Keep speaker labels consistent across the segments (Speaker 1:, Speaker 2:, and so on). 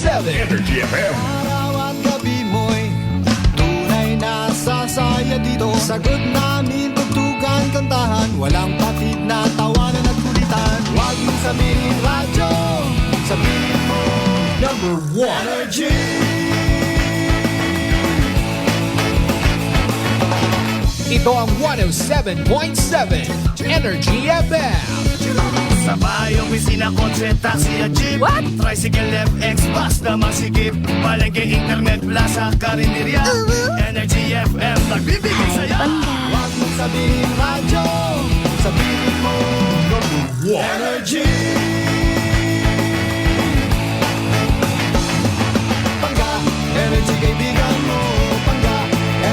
Speaker 1: Energy FM.
Speaker 2: Araw at gabi mo'y tunay na sasaya dito. Sagot namin, tugtugan, kantahan, walang patid na tawanan at kulitan. Huwag mong sabihin radyo, sabihin mo number one Energy.
Speaker 3: Ito ang 107.7 Energy FM.
Speaker 4: Sa bahay, opisina, kotse, taxi at jeep.
Speaker 5: What?
Speaker 4: Tricycle, FX, bus na masikip. Palengke, internet, plaza, karinderya. Energy FM, nagbibigay saya.
Speaker 2: Huwag mong sabihin radyo, sabihin mo number one Energy. Pangga, Energy kaibigan mo. Pangga,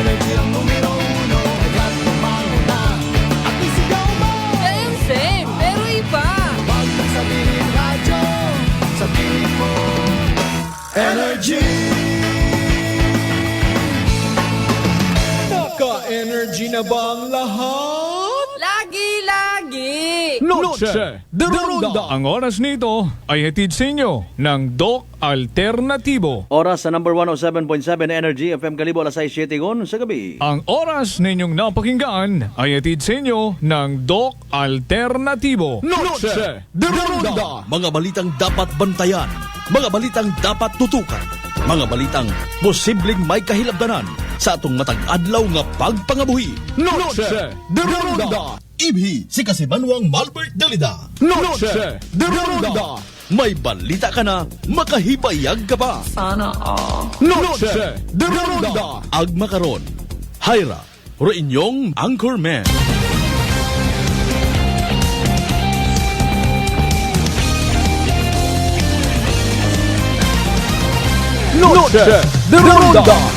Speaker 2: Energy ang numero uno. Agad tumango na at isigaw mo.
Speaker 5: Same, pero iba.
Speaker 2: Huwag mong sabihin radyo, sabihin mo Energy.
Speaker 3: Naka-energy na ba ang lahat?
Speaker 5: Lagi-lagi.
Speaker 3: Noche de Ronda. Ang oras nito ay hatid sa inyo ng Doc Alternatibo.
Speaker 6: Oras sa number 107.7 Energy FM Kalibo alas 6:07 sa gabi.
Speaker 3: Ang oras ninyong napakinggan ay hatid sa inyo ng Doc Alternatibo. Noche de Ronda.
Speaker 7: Mga balitang dapat bantayan, mga balitang dapat tutukan, mga balitang posibleng may kahilabdanan sa atong matag adlaw nga pagpangabuhi.
Speaker 3: Noche de Ronda.
Speaker 7: Ibhi si Kasimanwang Malbert Dalida.
Speaker 3: Noche de Ronda.
Speaker 7: May balita ka na, makahibayag ka pa.
Speaker 3: Noche de Ronda.
Speaker 7: Agma karon, Hyra, ro inyong Anchorman.
Speaker 3: Noche de Ronda.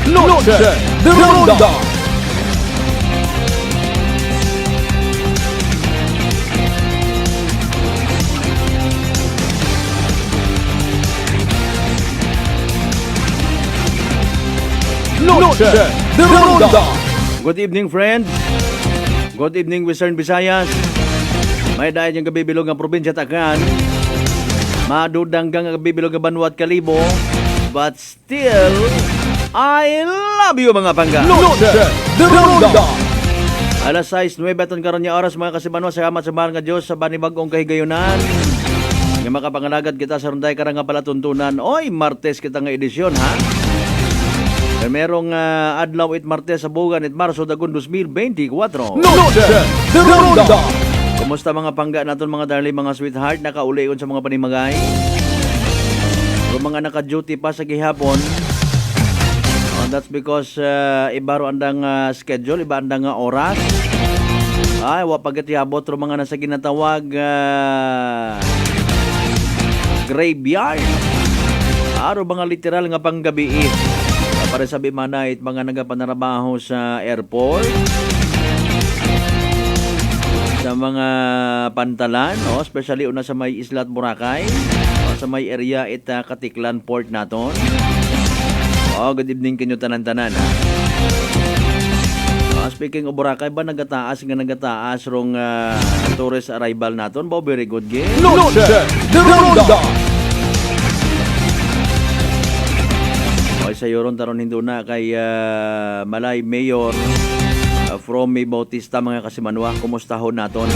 Speaker 3: Noche de Ronda. Noche de Ronda.
Speaker 6: Good evening, friends. Good evening, Western Visayas. May dahil yung gabibilog ng probinsya Takan. Madudang gang gabibilog ng Banwa at Kalibo. But still, I love you mga pangga.
Speaker 3: Noche de Ronda.
Speaker 6: Alas 6:09 aton karon nga oras mga kasibanwa, salamat sa mahal nga Dios sa banibag-ong kahigayunan. Nga makapangalagat kita sa runday karang nga palatuntunan. Oy, Martes kita nga edisyon ha. Merong adlaw it Martes sa bugan it Marso dagon 2024.
Speaker 3: Noche de Ronda.
Speaker 6: Kumusta mga pangga naton mga darling mga sweetheart, nakaulion sa mga panimagay? Pero mga naka-duty pa sa gihapon. That's because iba ro andang schedule, iba andang oras. Ay, wa pagatiabot ro mga nasa ginatawag graveyard. Aro mga literal nga panggabi. Para sabi manay it mga nagapanarabaho sa airport, sa mga pantalan, especially una sa may Isla at Boracay, sa may area it Katiklan Port naton. Good evening kinyo tanan-tanan ha. Speaking of Boracay ba nagataas rong tourist arrival naton? Very good game.
Speaker 3: Noche de Ronda.
Speaker 6: Sa yoron taron hindo na kay Malay Mayor from May Bautista mga kasimanwa, kumusta ho naton?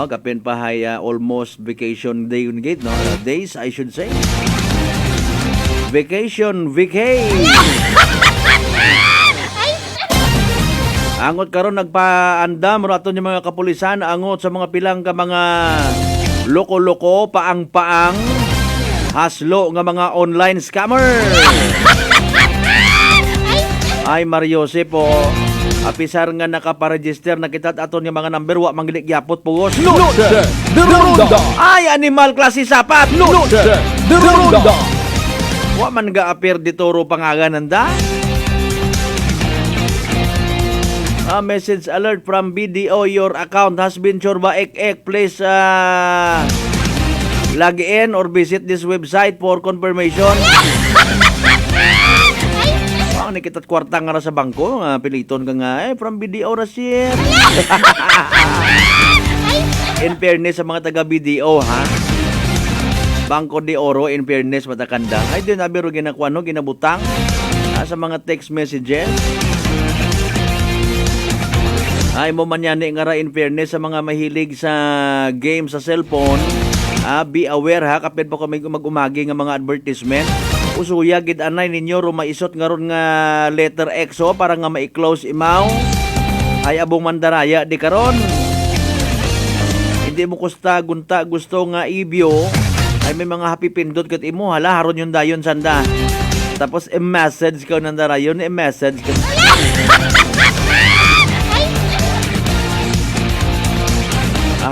Speaker 6: Kapin pa hay almost vacation day on gate, no? Days I should say. Vacation. Angot karon nagpaandam ro aton yung mga kapulisan angot sa mga pilang ka mga loko-loko, paang-paang, haslo nga mga online scammer. Ay Mariose po, apisar nga nakaparegister na kita aton nga mga number wa mangilik yapot pugos.
Speaker 3: Noche de Ronda.
Speaker 6: Ay animal klase sapat.
Speaker 3: Noche de Ronda.
Speaker 6: Wa man ga-appear dito ro pangagananda. Message alert from BDO, your account has been chorba ek. Please log in or visit this website for confirmation. ni kitat kwarta nga ra sa bangko, nga piliton ka nga, from BDO ra sir. In fairness sa mga taga BDO, ha? Bangko de Oro, in fairness, matakandang. Ay, din nabiro ginakuha, no? Ginabutang sa mga text messages. Ay, mo man yan nga ra, in fairness sa mga mahilig sa game sa cellphone. Be aware, ha? Kapit po kami mag-umagi nga mga advertisement. Usuya, gid anay ninyo, rumaisot nga ron nga letter XO para nga ma-close imaw. Ay, abong mandaraya, di karon. Hindi mo kusta, gunta, gusto nga ibyo. Ay, may mga happy pindot kat imo, hala, haron yung dayon sanda. Tapos, i-message ka nandara yun, i-message ka.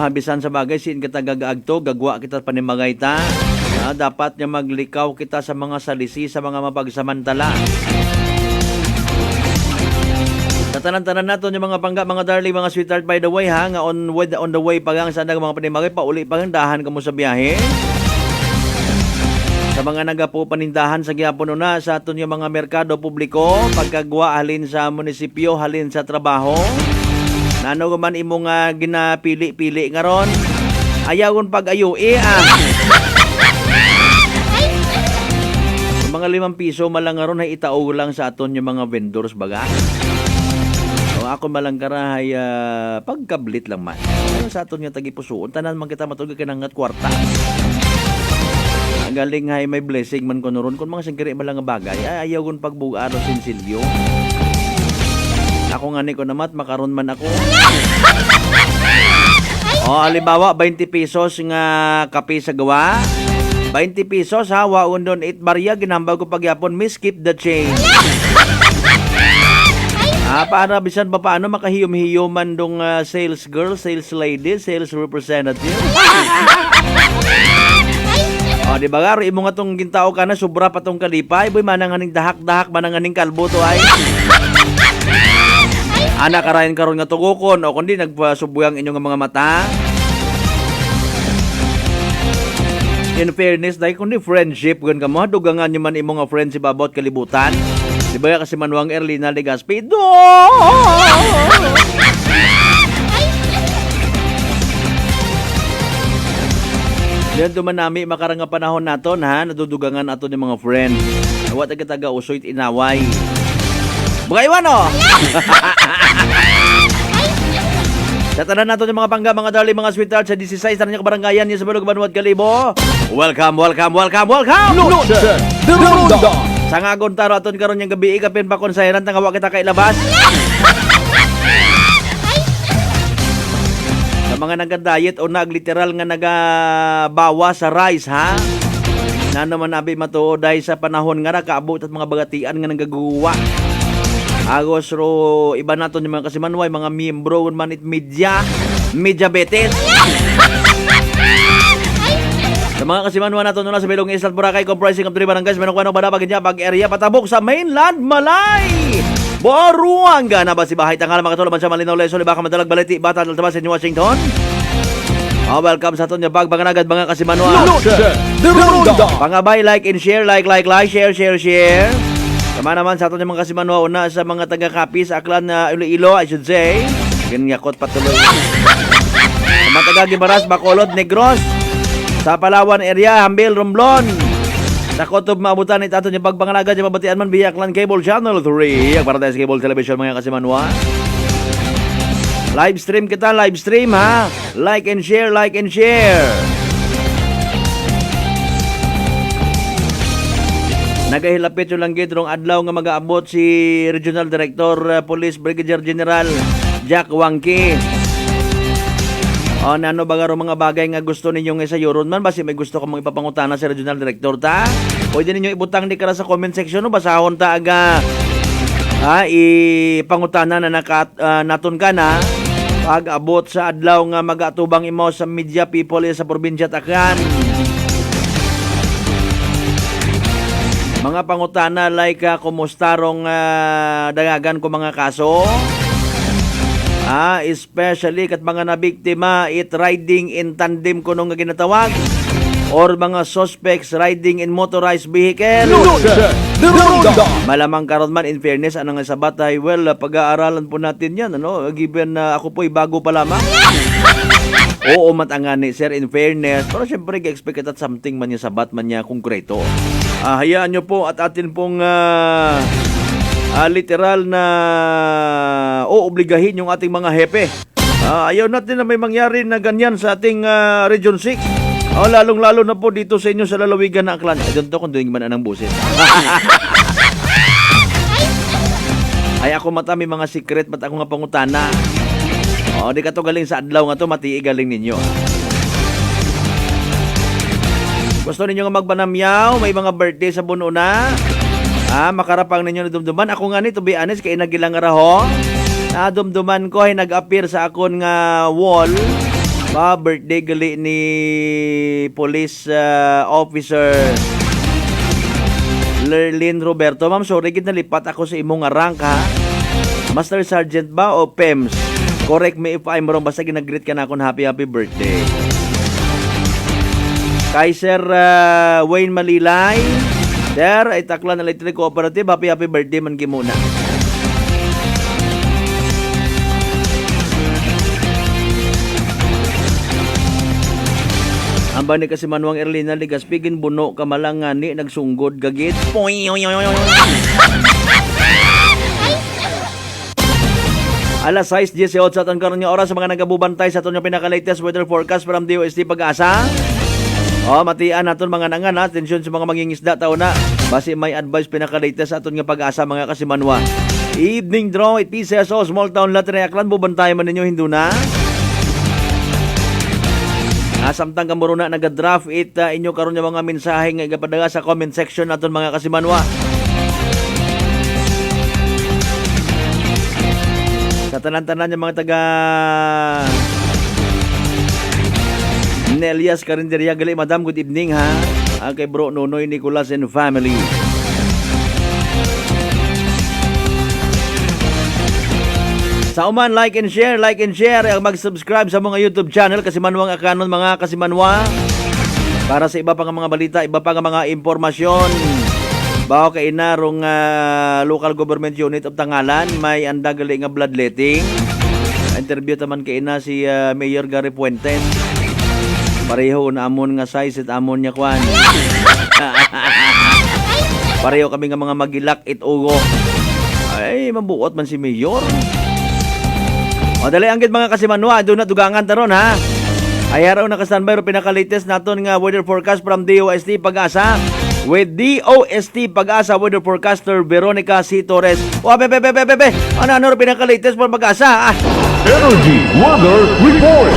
Speaker 6: Bisan sa bagay, siin kita gagaagto, gagwa kita panimagay ta. Dapat niya maglikaw kita sa mga salisi, sa mga mapagsamantala. Tatanan-tanan nato yung mga pangga, mga darling, mga sweetheart, by the way, ha, nga on the way pagang sa mga panimagay, pauli pagang dahan ka mo sa biyahe. Sa mga nagapo panindahan sa gyapon na sa aton yung mga merkado publiko, pagkagwa halin sa munisipyo, halin sa trabaho. Nano man imong ginapili-pili nga ron, ayawon pag-ayui, mga 5 piso malang nga ron ay itaog lang sa aton yung mga vendors baga. So, ako malang karahay pagkablit lang man. Pero sa aton yung tagipusoon, tanan man kita matulog kinangat kwarta. Ang galing hay may blessing man ko ron. Kung mga singkiri malang nga bagay, ayaw kong pagbugaan o sinsilyo. Ako nga ni ko namat, makaroon man ako. Halimbawa, 20 pesos nga kape sa gawa. 20 pesos ha, waon doon 8 barya, ginambag ko pagyapon, miss, keep the change. Para bisan pa paano makahiyom-hiyuman dong sales girl, sales lady, sales representative. Di ba garo, imo nga tong gintao ka na, sobra pa tong kalipay, boy, mananganing dahak-dahak, mananganing kalbo to ay. Anak karayan karon nga tugokon, o kundi nagpasubuyang inyong mga mata. In fairness, dahil kundi friendship, gan ka mo, dugangan nyo man imong nga friendship about kalibutan. Di ba kasi Manuang Erlina Legaspi, Diyan tuman nami makarang nga panahon naton, ha, nadudugangan ato ni mga friend. Nawat ang taga-usoy inaway. Bugaywan, o! Tatanan nato yung mga pangga, mga darling, mga sweetheart sa 16 na niyang kabarangayan niya sa Balog Banuat Kalibo. Welcome, welcome, welcome, welcome!
Speaker 7: Noche de Ronda.
Speaker 6: Sa ngagon taro aton karon yung gabi, ikapin pa konsayaran, tangawa kita kailabas. Sa mga nagka-diet o nagliteral nga nagabawa sa rice, ha? Na naman abi matuod dahil sa panahon nga nakaabot at mga bagatian nga nagaguwa. Agos ro iba nato ni mga kasimanway, mga miyembro man it media betes. Sa mga kasimanwa nato na sa Bilong Isla Boracay, comprising of 3 barangays, Menukwano, Badabag, Pag area, Patabok sa mainland Malay. Boruanga na ba si Bahay Tangal, mga tulaban sa Malinaw, Leso, Libaka, Madalag, Baliti, Bata, Altabas, in Washington. Welcome sa aton niya Banganagad, mga kasimanwa.
Speaker 7: Noche de Ronda.
Speaker 6: Pangabay, like and share, like, share. Tama naman sa aton yung mga kasimanwa, una sa mga taga-Kapis, Aklan na Iloilo, I should say. Ganyakot patuloy. Sa mga taga-Gimaras, Bacolod, Negros. Sa Palawan area, Hambil, Romblon. Sa Kotob, maabutan ito aton yung Pagbanganagad, yung mabatian man, Biyaklan Cable Channel 3. Ang Paradise Cable Television, mga kasimanwa. Live stream kita, ha. Like and share. Nagahilapit yung langgit rong adlaw nga mag-aabot si Regional Director Police Brigadier General Jack Wangki. Nano ba nga mga bagay nga gusto ninyo nga sa Euron man, basi may gusto ka mong ipapangutana si Regional Director ta? Pwede ninyo ibutang di kara sa comment section, no? Basahon ta aga ipangutana na naton ka na pag-abot sa adlaw nga mag-atubang imo sa media people sa probinsya Takyan. Mga pangutana like kumusta rong dagagan ko mga kaso, especially kat mga nabiktima it riding in tandem kuno nga ginatawag or mga suspects riding in motorized vehicle.
Speaker 7: Noche Deronda.
Speaker 6: Malamang karon man, in fairness, anong sa batay, well, pag-aaralan po natin yan, ano, given na ako po'y bago pa lamang. Oo, matangani, sir, in fairness. Pero syempre, ga-expect at something man niya sabat man niya konkreto. Hayaan nyo po at atin pong literal na obligahin yung ating mga hepe. Ayaw natin na may mangyari na ganyan sa ating Region 6. Lalong-lalo na po dito sa inyo sa lalawigan na Aklan. I don't know kung doing man anang busit. Ay ako mata may mga secret, mat ako nga pangutana. Di ka to galing sa adlaw nga to, matii galing ninyo. Gusto ninyo nga magbanamyaw, may mga birthday sa buno na. Makarapang ninyo na dumduman. Ako nga ni, to be honest, kay nagilang raho. Dumduman ko ay nag-appear sa akon nga wall. Birthday gali ni police officer Lerlin Roberto. Ma'am, sorry, nalipat ako sa imong rank ha. Master Sergeant ba o PEMS? Correct me if I'm wrong. Basta ginag-greet ka na akong happy birthday. Kay Sir Wayne Malilay, Sir, ay Taklan Electric Cooperative, happy birthday man kimuna. Ang bani kasi Manuang Erlina Ligaspigin buno kamalangani nagsunggod gagit. Alas 6:18 sa aton karon nga oras sa mga nagabubantay sa aton nga pinaka-latest weather forecast from DOST Pag-asa. Matian naton mga nangan ha. Atensyon sa mga mangingisda taon na. Base may advice pinaka-latest sa aton nga Pag-asa mga kasimanwa. Evening draw 8 pesos small town Latin Aklan bubantay man ninyo hinduna. Samtang kamuro na nag-draft it inyo karon nga mga mensahe nga igapadaga sa comment section naton mga kasimanwa. Sa tanan-tanan yung mga taga Nelias Carinderia gali, madam, good evening ha. Kay bro Nonoy Nicolas and family. Sa uman, like and share, mag-subscribe sa mga YouTube channel Kasimanwang Akanon mga kasimanwa. Para sa iba pang mga balita, iba pang mga impormasyon. Bawo kay inarong local government unit of Tangalan, may andagali nga bloodletting. Interview taman kay ina si Mayor Gary Puentes. Pareho na amon nga size at amon niya kwan. Pareho kami nga mga magilak it ugo. Ay, mabuot man si Mayor. Dali anggit mga kasimanwa, doon na dugangan taron ha. Ay araw na ka-standby ro pinaka-latest naton nga weather forecast from DOST Pag-asa. With DOST Pag-asa weather forecaster Veronica C. Torres. Ano ro pinaka-latest from Pag-asa?
Speaker 7: Energy Weather Report.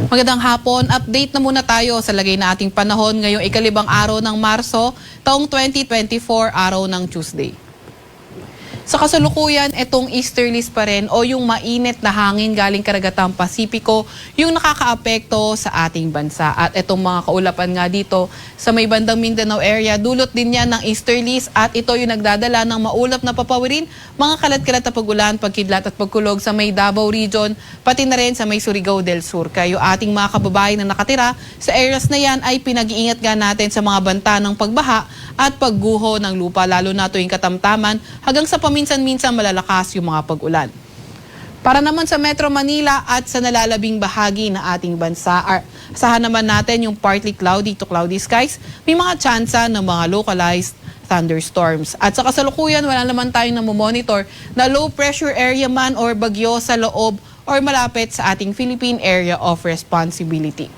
Speaker 1: Magandang hapon. Update na muna tayo sa lagay na ating panahon ngayong ikalibang araw ng Marso, taong 2024, araw ng Tuesday. Sa kasalukuyan, itong easterlies pa rin o yung mainit na hangin galing karagatang Pasipiko yung nakakaapekto sa ating bansa. At itong mga kaulapan nga dito sa may bandang Mindanao area, dulot din yan ng easterlies at ito yung nagdadala ng maulap na papawirin, mga kalat-kalat na pagulan, pagkidlat at pagkulog sa may Davao Region, pati na rin sa may Surigao del Sur. Kayo ating mga kababayan na nakatira sa areas na yan ay pinag-iingat nga natin sa mga banta ng pagbaha at pagguho ng lupa, lalo na tuwing katamtaman hanggang sa paminsan-minsan malalakas yung mga pag-ulan. Para naman sa Metro Manila at sa nalalabing bahagi ng ating bansa, asahan naman natin yung partly cloudy to cloudy skies, may mga tsansa ng mga localized thunderstorms. At sa kasalukuyan, wala naman tayong namomonitor na low pressure area man or bagyo sa loob or malapit sa ating Philippine Area of Responsibility.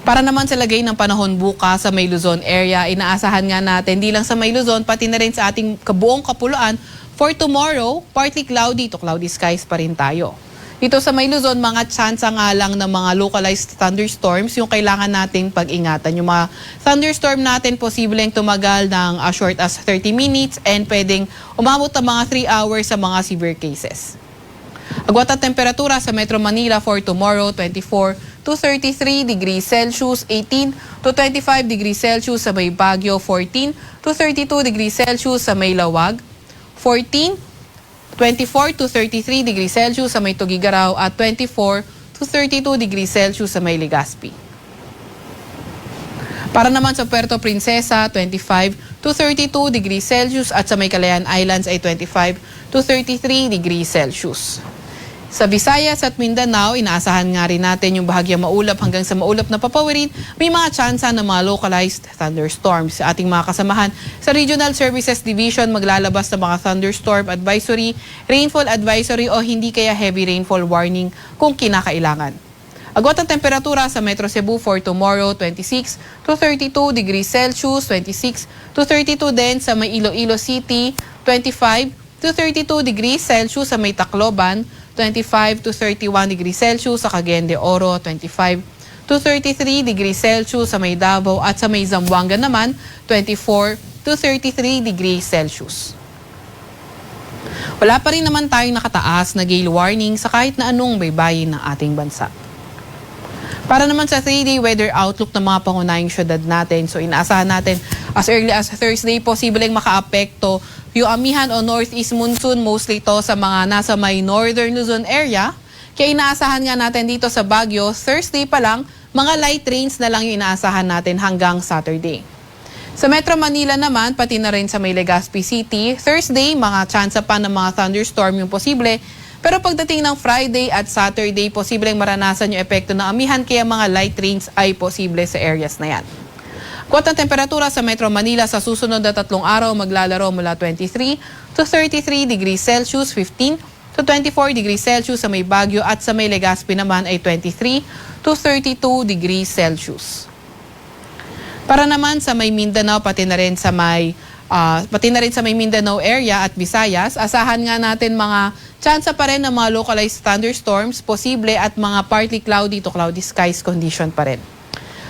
Speaker 1: Para naman sa lagay ng panahon bukas sa May Luzon area, inaasahan nga natin di lang sa May Luzon, pati na rin sa ating kabuong kapuluan. For tomorrow, partly cloudy to cloudy skies pa rin tayo. Dito sa May Luzon, mga tsansa nga lang ng mga localized thunderstorms yung kailangan nating pag-ingatan. Yung mga thunderstorm natin posibleng tumagal ng as short as 30 minutes and pwedeng umabot ng mga 3 hours sa mga severe cases. Agwat at temperatura sa Metro Manila for tomorrow, 24 to 33 degrees Celsius, 18 to 25 degrees Celsius sa may Baguio, 14 to 32 degrees Celsius sa may Lawag, 24 to 33 degrees Celsius sa may Tugigaraw at 24 to 32 degrees Celsius sa may Legazpi. Para naman sa Puerto Princesa, 25 to 32 degrees Celsius at sa may Calayan Islands ay 25 to 33 degrees Celsius. Sa Visayas at Mindanao, inaasahan nga rin natin yung bahagyang maulap hanggang sa maulap na papawirin. May mga tsansa ng mga localized thunderstorms. Sa ating mga kasamahan sa Regional Services Division, maglalabas ng mga thunderstorm advisory, rainfall advisory o hindi kaya heavy rainfall warning kung kinakailangan. Agwat ang temperatura sa Metro Cebu for tomorrow, 26 to 32 degrees Celsius, 26 to 32 din sa may Iloilo City, 25 to 32 degrees Celsius sa may Tacloban, 25 to 31 degrees Celsius sa Cagayan de Oro, 25 to 33 degrees Celsius sa may Davao at sa may Zamboanga naman, 24 to 33 degrees Celsius. Wala pa rin naman tayong nakataas na gale warning sa kahit na anong baybayin ng ating bansa. Para naman sa 3-day weather outlook ng mga pangunahing syudad natin, so inaasahan natin as early as Thursday, posibleng makaapekto yung amihan o northeast monsoon, mostly to sa mga nasa may northern Luzon area. Kaya inaasahan nga natin dito sa Baguio, Thursday pa lang, mga light rains na lang yung inaasahan natin hanggang Saturday. Sa Metro Manila naman, pati na rin sa may Legazpi City, Thursday, mga tsansa pa ng mga thunderstorm yung posible. Pero pagdating ng Friday at Saturday, posibleng maranasan yung epekto ng amihan kaya mga light rains ay posible sa areas na yan. Kuwat ang temperatura sa Metro Manila sa susunod na 3 araw maglalaro mula 23 to 33 degrees Celsius, 15 to 24 degrees Celsius sa may Baguio at sa may Legazpi naman ay 23 to 32 degrees Celsius. Para naman sa may Mindanao, pati na rin sa may Mindanao area at Visayas, asahan nga natin mga tsansa pa rin ng mga localized thunderstorms, posible at mga partly cloudy to cloudy skies condition pa rin.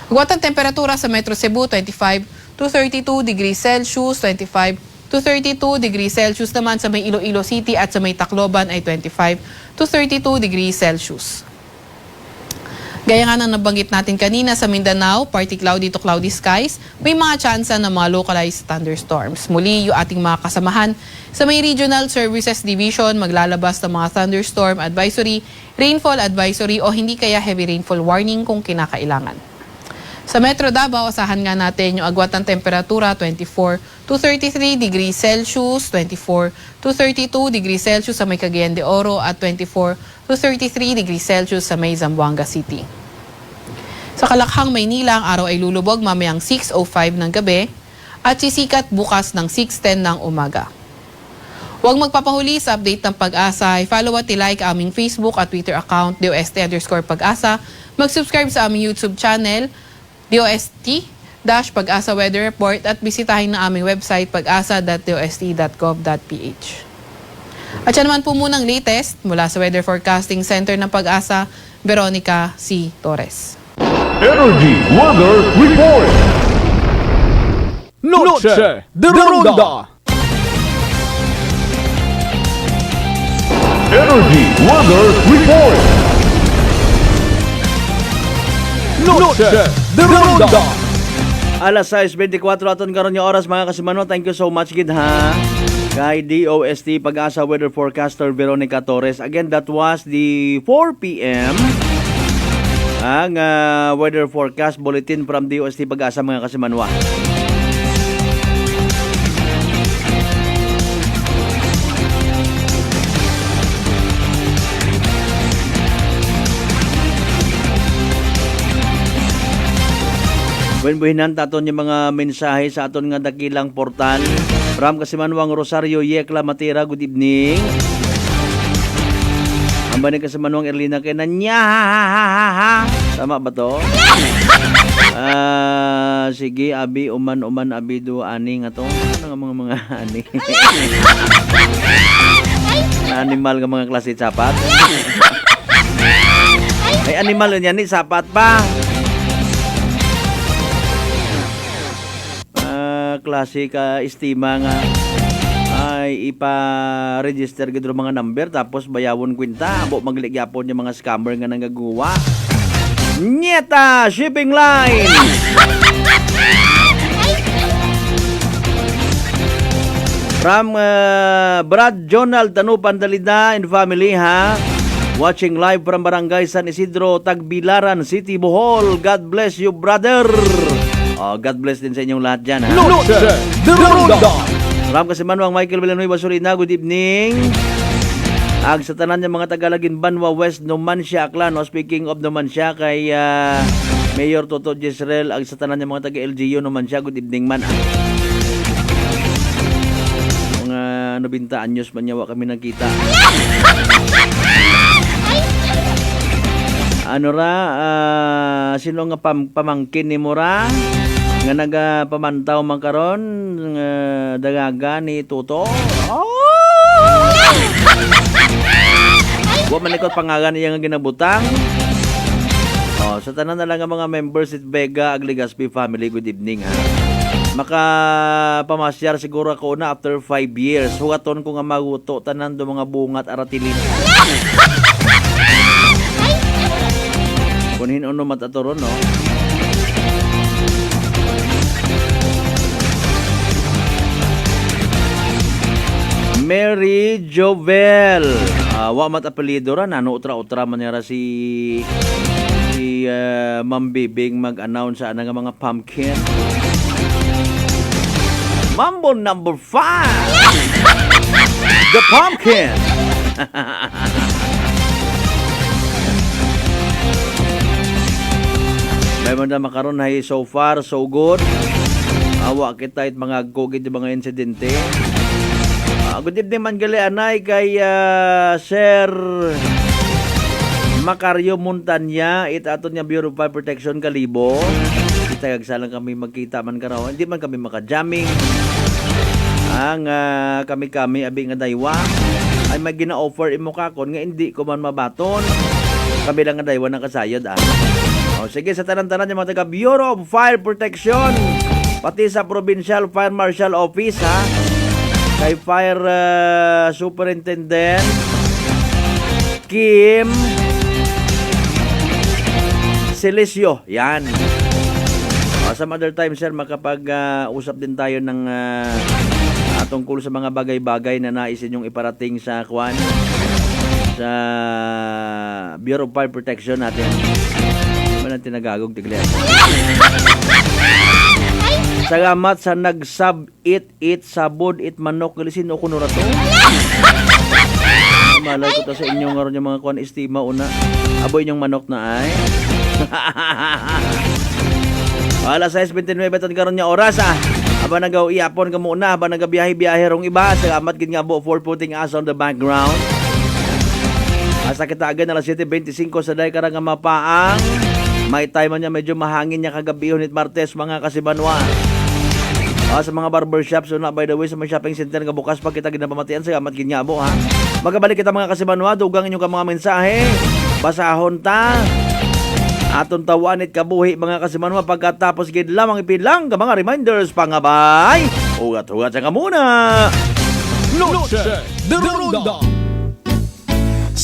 Speaker 1: Agwat ang temperatura sa Metro Cebu, 25 to 32 degrees Celsius, 25 to 32 degrees Celsius naman sa may Iloilo City at sa may Tacloban ay 25 to 32 degrees Celsius. Gaya nga nang nabanggit natin kanina sa Mindanao, partly cloudy to cloudy skies, may mga tsansa ng mga localized thunderstorms. Muli, yung ating mga kasamahan sa may Regional Services Division, maglalabas ng mga thunderstorm advisory, rainfall advisory o hindi kaya heavy rainfall warning kung kinakailangan. Sa Metro Davao, asahan nga natin yung agwat ng temperatura 24 to 33 degrees Celsius, 24 to 32 degrees Celsius sa may Cagayan de Oro at 24 to 33 degrees Celsius sa may Zamboanga City. Sa Kalakhang, Maynila, ang araw ay lulubog mamayang 6:05 ng gabi at sisikat bukas ng 6:10 ng umaga. Huwag magpapahuli sa update ng Pag-asa. I-follow at i-like aming Facebook at Twitter account DOST_Pag-asa. Mag-subscribe sa aming YouTube channel DOST-Pag-asa Weather Report at bisitahin na aming website pag-asa.dost.gov.ph. At yan naman po munang latest mula sa Weather Forecasting Center ng Pag-asa, Veronica C. Torres.
Speaker 3: Energy Weather Report. Noche de Ronda. Energy Weather Report. Noche de Ronda.
Speaker 6: Alas 6:24 aton karon nga oras mga kasimano. Thank you so much gid ha. Kay DOST Pag-asa Weather Forecaster Veronica Torres. Again, that was the 4 p.m. ang weather forecast bulletin from DOST Pag-asa mga kasimanwa. Buhin-buhinan taton yung mga mensahe sa aton nga dakilang portal. From Kasimanwang Rosario Yekla Matira, good evening. Ang bani Kasimanwang Erlina kay nanya. Tama ba to? Sige, abi uman abi do ani nga to. Ano nga mga ani? Animal nga mga klase sapat. Ay animal yan ni sapat pa. Klase ka estima nga ay ipa-register gid mga number tapos bayawon kwenta abo magligyapon yung mga scammer nga nangagawa. Nyeta Shipping Line. From Brad Jonald Tanupan Dalida and family ha. Watching live from Barangay San Isidro, Tagbilaran City, Bohol. God bless you, brother. God bless din sa inyong lahat dyan, ha?
Speaker 3: Noche de Ronda.
Speaker 6: Ram Kasimanwang Michael Villanueva Surina, good evening. Ag sa tanan niya mga Tagalagin Banwa West Numancia Aklan. No? Speaking of Numancia kay Mayor Toto Jezreel, ag sa tanan niya mga taga LGU Numancia, good evening man. Mga 90 anyos man yawa kami nagkita. Ano ra, sino nga pamangkin ni Mura? Nga nagapamantaw man karon nga dagaga ni Tuto. Wa man ikot pangagan iya nga ginabutang. Sa tanan na lang ang mga members at Vega ag Legaspi family, good evening, ha. Makapamasyar siguro ako na after 5 years. Hugaton ko nga maguto tanan do mga bungat aratilin. Kung hinuno mataturon, no? Mary Jovel. Wa mat apelyido ra, nano utra-utra man niya ra si Ma'am Bibing mag-announce sa nga mga pumpkin. Mambo number 5. The Pumpkin. May man makaron hay so far so good. Awa kita it mga gugid mga insidente. Good evening man gali anay kay Sir Macario Montanya, it aton niya Bureau of Fire Protection Kalibo. Kita kagsalang kami magkita man karaw. Hindi man kami maka-jamming. Ang kami abi nga daywa ay may gina-offer imo kakon nga hindi ko man mabaton. Kami lang nga daywa ng kasayod, sige, sa tanan-tanan yung mga taga Bureau of Fire Protection, pati sa Provincial Fire Marshal Office, ha? Kay Fire Superintendent Kim Celesio, yan. Some other time, sir, makapag-usap din tayo ng tungkol sa mga bagay-bagay na naisin yung iparating sa Kwan, sa Bureau of Fire Protection natin. Walang tinagagong tigli. Salamat sa nagsab it sabod it manok kalisin o kuno rato. Malay ko to sa inyo ngaron yung mga kuan estima una. Aboy inyong manok na ay. Wala sa 29 tan karon nya oras Aba nagaw iapon ka muna, aba nagabiyahe-biyahe rong iba. Salamat gid nga bo for putting us on the background. Asa kita agad na 7:25 sa day karang nga mapaang. May time man niya medyo mahangin niya kagabihon it Martes mga kasibanwa. Sa mga barbershop, so na by the way sa mga shopping center nga bukas pa kita ginapamatian, salamat gid nga bo, ha. Magabalik kita mga kasibanwa, dugang inyo ka mga mensahe. Basahon ta. Aton tawanit kabuhi mga kasimanwa pagkatapos gid lamang ipilang ka mga reminders pangabay. Ugat-ugat sa muna.
Speaker 3: Noche de Ronda.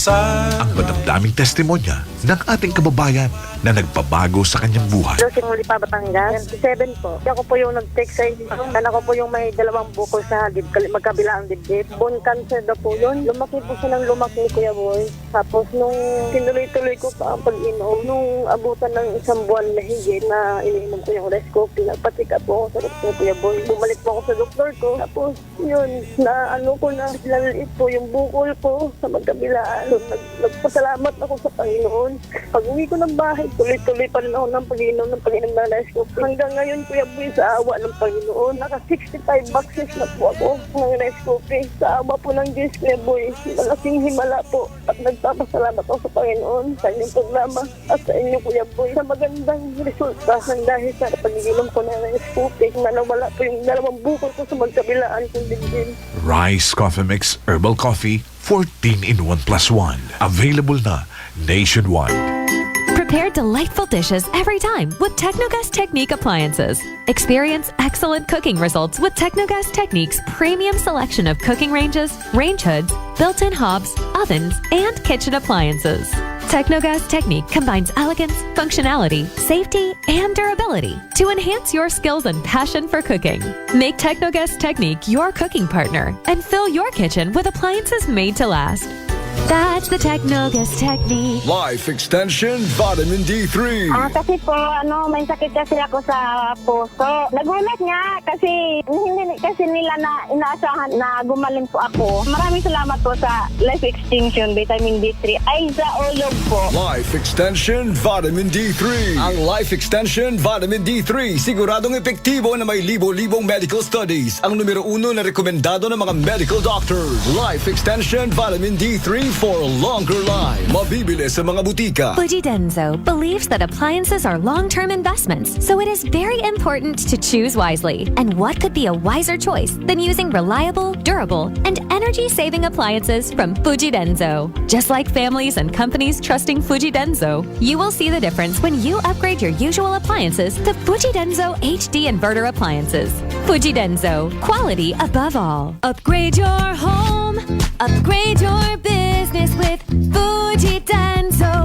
Speaker 8: Ang madamdaming testimonya ng ating kababayan na nagpabago sa kanyang buhay.
Speaker 9: Simuli pa Batangas, 27 po. Ako po yung nag-text sa inyo. Ako po yung may 2 bukol sa magkabila ang dibdib. Bone cancer na po yun. Lumaki po siya ng lumaki, Kuya Boy. Tapos nung tinuloy-tuloy ko pa ang pag-inom, nung abutan ng 1 buwan na higit na ininom ko yung Rescopy, nagpatika po ako sa doktor, Kuya Boy. Bumalik po ako sa doktor ko. Tapos yun, na ano ko na, laliit po yung bukol ko sa magkabilaan. Nagpasalamat ako sa Panginoon. Pag uwi ko ng bahay, tuloy-tuloy pa rin ako ng pag-inom ng Rescopy. Hanggang ngayon, Kuya Boy, sa awa ng Panginoon, naka 65 boxes na po ako ng Rescopy. Sa awa po ng Diyos, Kuya Boy, malaking himala po. At nagpapasalamat ako sa Panginoon sa inyong programa at sa inyo, Kuya Boy, sa magandang resulta dahil sa pag-inom ko ng Rescopy na nawala po yung 2 bukol ko sa magkabilaan kong dibdib.
Speaker 8: Rice Coffee Mix Herbal Coffee 14 in 1 plus 1. Available na nationwide.
Speaker 10: Prepare delightful dishes every time with Technogas Technique appliances. Experience excellent cooking results with Technogas Technique's premium selection of cooking ranges, range hoods, built-in hobs, ovens, and kitchen appliances. Technogas Technique combines elegance, functionality, safety, and durability to enhance your skills and passion for cooking. Make Technogas Technique your cooking partner and fill your kitchen with appliances made to last. That's the Technogas technique.
Speaker 7: Life Extension Vitamin D3.
Speaker 9: Kasi po, may sakit kasi ako sa puso. Nagulat nga kasi hindi kasi nila na inaasahan na gumaling po ako. Maraming salamat po sa Life Extension Vitamin D3. Ay, sa ulog po.
Speaker 7: Life Extension Vitamin D3. Ang Life Extension Vitamin D3 siguradong epektibo na may libo-libong medical studies. Ang numero 1 na rekomendado ng mga medical doctors. Life Extension Vitamin D3 for a longer life. Mabibili sa mga butika.
Speaker 10: Fujidenzo believes that appliances are long-term investments, so it is very important to choose wisely. And what could be a wiser choice than using reliable, durable, and energy-saving appliances from Fujidenzo? Just like families and companies trusting Fujidenzo, you will see the difference when you upgrade your usual appliances to Fujidenzo HD inverter appliances. Fujidenzo, quality above all. Upgrade your home, upgrade your business with Fujidenzo,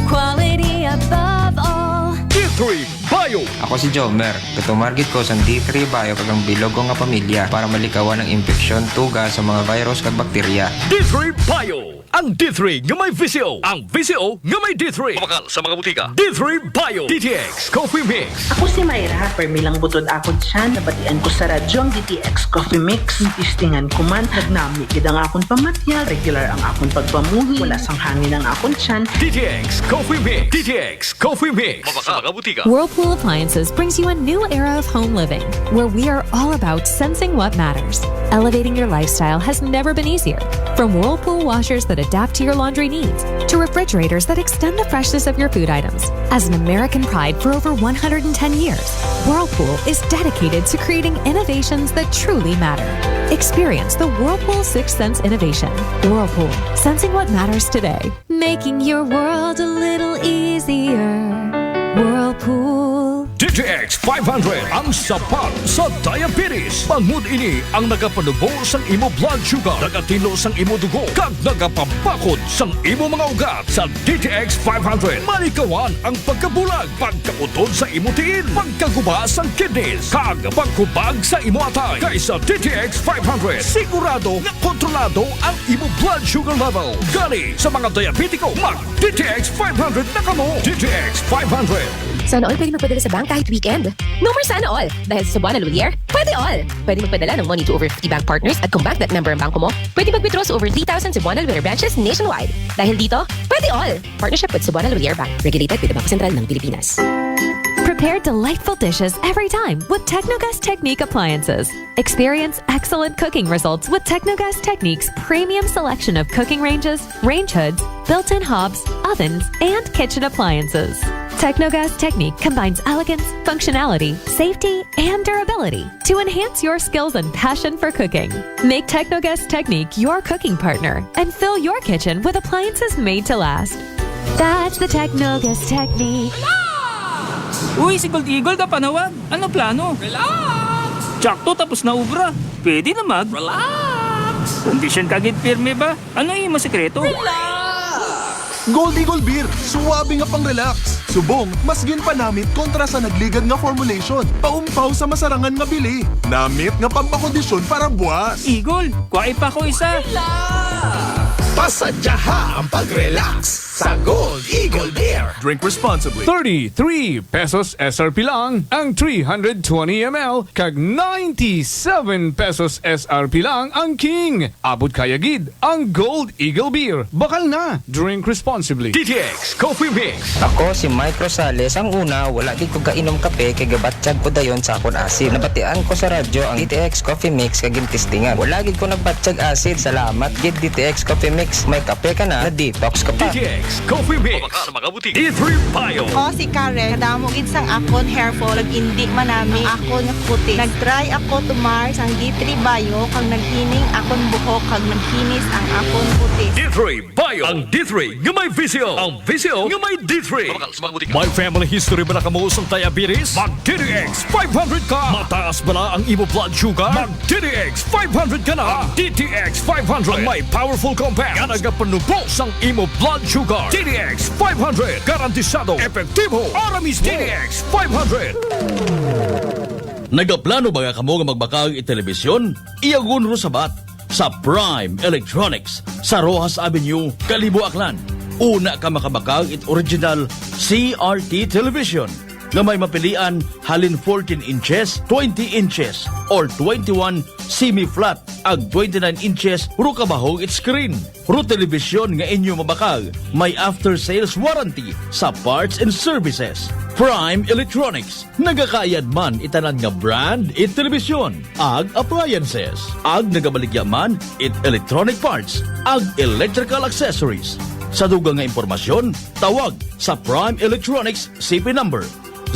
Speaker 10: quality above all.
Speaker 7: D3 Bio.
Speaker 11: Ako si Jomer. Katumargit ko sa D3 Bio kagang bilog ko nga pamilya para malikawan ng infeksyon, tuga sa mga virus kag bakterya.
Speaker 7: D3 Bio. Ang D3 nga may VCO. Ang VCO nga may D3. Mabakal sa mga butika. D3 Bio. DTX Coffee Mix.
Speaker 12: Ako si Mayra, permilang butod ako dyan. Nabatian ko sa radyo ang DTX Coffee Mix. Tistingan ko man, nagnami kidang akong pamatyal. Regular ang akong pagpamuhi. Wala sang hangin ang akong tiyan.
Speaker 7: DTX Coffee Mix. DTX Coffee Mix. Mabakal sa mga butika.
Speaker 10: Whirlpool Appliances brings you a new era of home living, where we are all about sensing what matters. Elevating your lifestyle has never been easier. From Whirlpool washers that adapt to your laundry needs, to refrigerators that extend the freshness of your food items. As an American pride for over 110 years, Whirlpool is dedicated to creating innovations that truly matter. Experience the Whirlpool Sixth Sense innovation. Whirlpool, sensing what matters today. Making your world a little easier. Whirlpool.
Speaker 7: DTX 500 ang sapat sa diabetes. Bangod ini ang nagapanubo sang imo blood sugar, nagatilo sang imo dugo, kag nagapabakod sang imo mga ugat. Sa DTX 500, malikawan ang pagkabulag, pagkautod sa imo tiil, pagkaguba sang kidneys, kag pagkubag sa imo atay. Kaysa DTX 500, sigurado nga kontrolado ang imo blood sugar level. Gani sa mga diabetiko, mag DTX 500 na kamo. DTX 500.
Speaker 13: Sana all pwede magpadala sa bank kahit weekend. No more sana all. Dahil sa Cebuana Lumiere, pwede all. Pwede magpadala ng money to over 50 bank partners at kung bank that member ang bangko mo, pwede mag-withdraw sa over 3,000 Cebuana Lumiere branches nationwide. Dahil dito, pwede all. Partnership with Cebuana Lumiere Bank. Regulated by the Bangko Sentral ng Pilipinas.
Speaker 10: Prepare delightful dishes every time with Technogas Technique appliances. Experience excellent cooking results with Technogas Technique's premium selection of cooking ranges, range hoods, built-in hobs, ovens, and kitchen appliances. Technogas Technique combines elegance, functionality, safety, and durability to enhance your skills and passion for cooking. Make Technogas Technique your cooking partner and fill your kitchen with appliances made to last. That's the Technogas Technique.
Speaker 14: Uy, si Gold Eagle ka panawag. Ano plano? Relax! Tsakto tapos na ubra. Pwede na mag... Relax! Condition kagit pirme ba? Ano yung masikreto?
Speaker 15: Gold Eagle Beer, suwabe nga pang relax. Subong, mas ginpanamit kontra sa nagligad nga formulation. Paumpaw sa masarangan nga bili. Namit nga pampakondisyon para buwas.
Speaker 14: Eagle, kuwai pa ko isa.
Speaker 2: Pasadyaha ang pag-relax sa Gold Eagle Beer.
Speaker 15: Drink responsibly.
Speaker 3: 33 pesos SRP lang ang 320 ml kag 97 pesos SRP lang ang King. Abot kaya gid ang Gold Eagle Beer. Bakal na. Drink responsibly.
Speaker 7: DTX Coffee Mix.
Speaker 11: Ako si Mike Rosales. Ang una, wala di ko kainom kape kay gabatsyag ko dayon sa akon asid. Nabatian ko sa radyo ang DTX Coffee Mix kag gintistingan. Wala gid ko nagbatsyag asid. Salamat gid DTX Coffee Mix. May kape ka na detox ka pa.
Speaker 7: DTX Coffee Mix. D3 Bio.
Speaker 16: O si Karen, kadamo gid sang akon hair fall ag hindi manami akon nga puti. Nagtry ako tumar sang D3 Bio kang naghining akon buhok kag nagkinis ang akon puti.
Speaker 7: D3 Bio. Ang D3 nga may VCO. Ang VCO nga may D3. May family history ba na kamo sa diabetes? Mag DTX 500 ka. Mataas ba na ang imo blood sugar? Mag DTX 500 ka na. DTX 500 ang may powerful compound nga nagapanubos ang imo blood sugar. DTX 500 garantisado, epektibo, ahora mismo. DTX 500. Nagaplano ba nga kamo nga magbakag i-telebisyon? Iyagun ro sabat.
Speaker 17: sa Prime Electronics sa Rojas Avenue, Kalibo, Aklan. Una ka makabakag it original CRT television nga may mapilian halin 14 inches, 20 inches, or 21 semi-flat ag 29 inches ro kabahog it screen. Ro television nga inyo mabakag may after-sales warranty sa parts and services. Prime Electronics, nagakayad man itanan nga brand it television, ag appliances, ag nagabaligya man it electronic parts, ag electrical accessories. Sa dugang nga impormasyon, tawag sa Prime Electronics CP number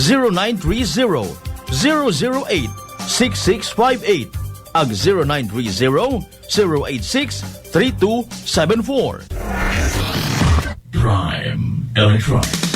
Speaker 17: 0930-008-6658 ag 0930-086-3274.
Speaker 7: Prime Electronics.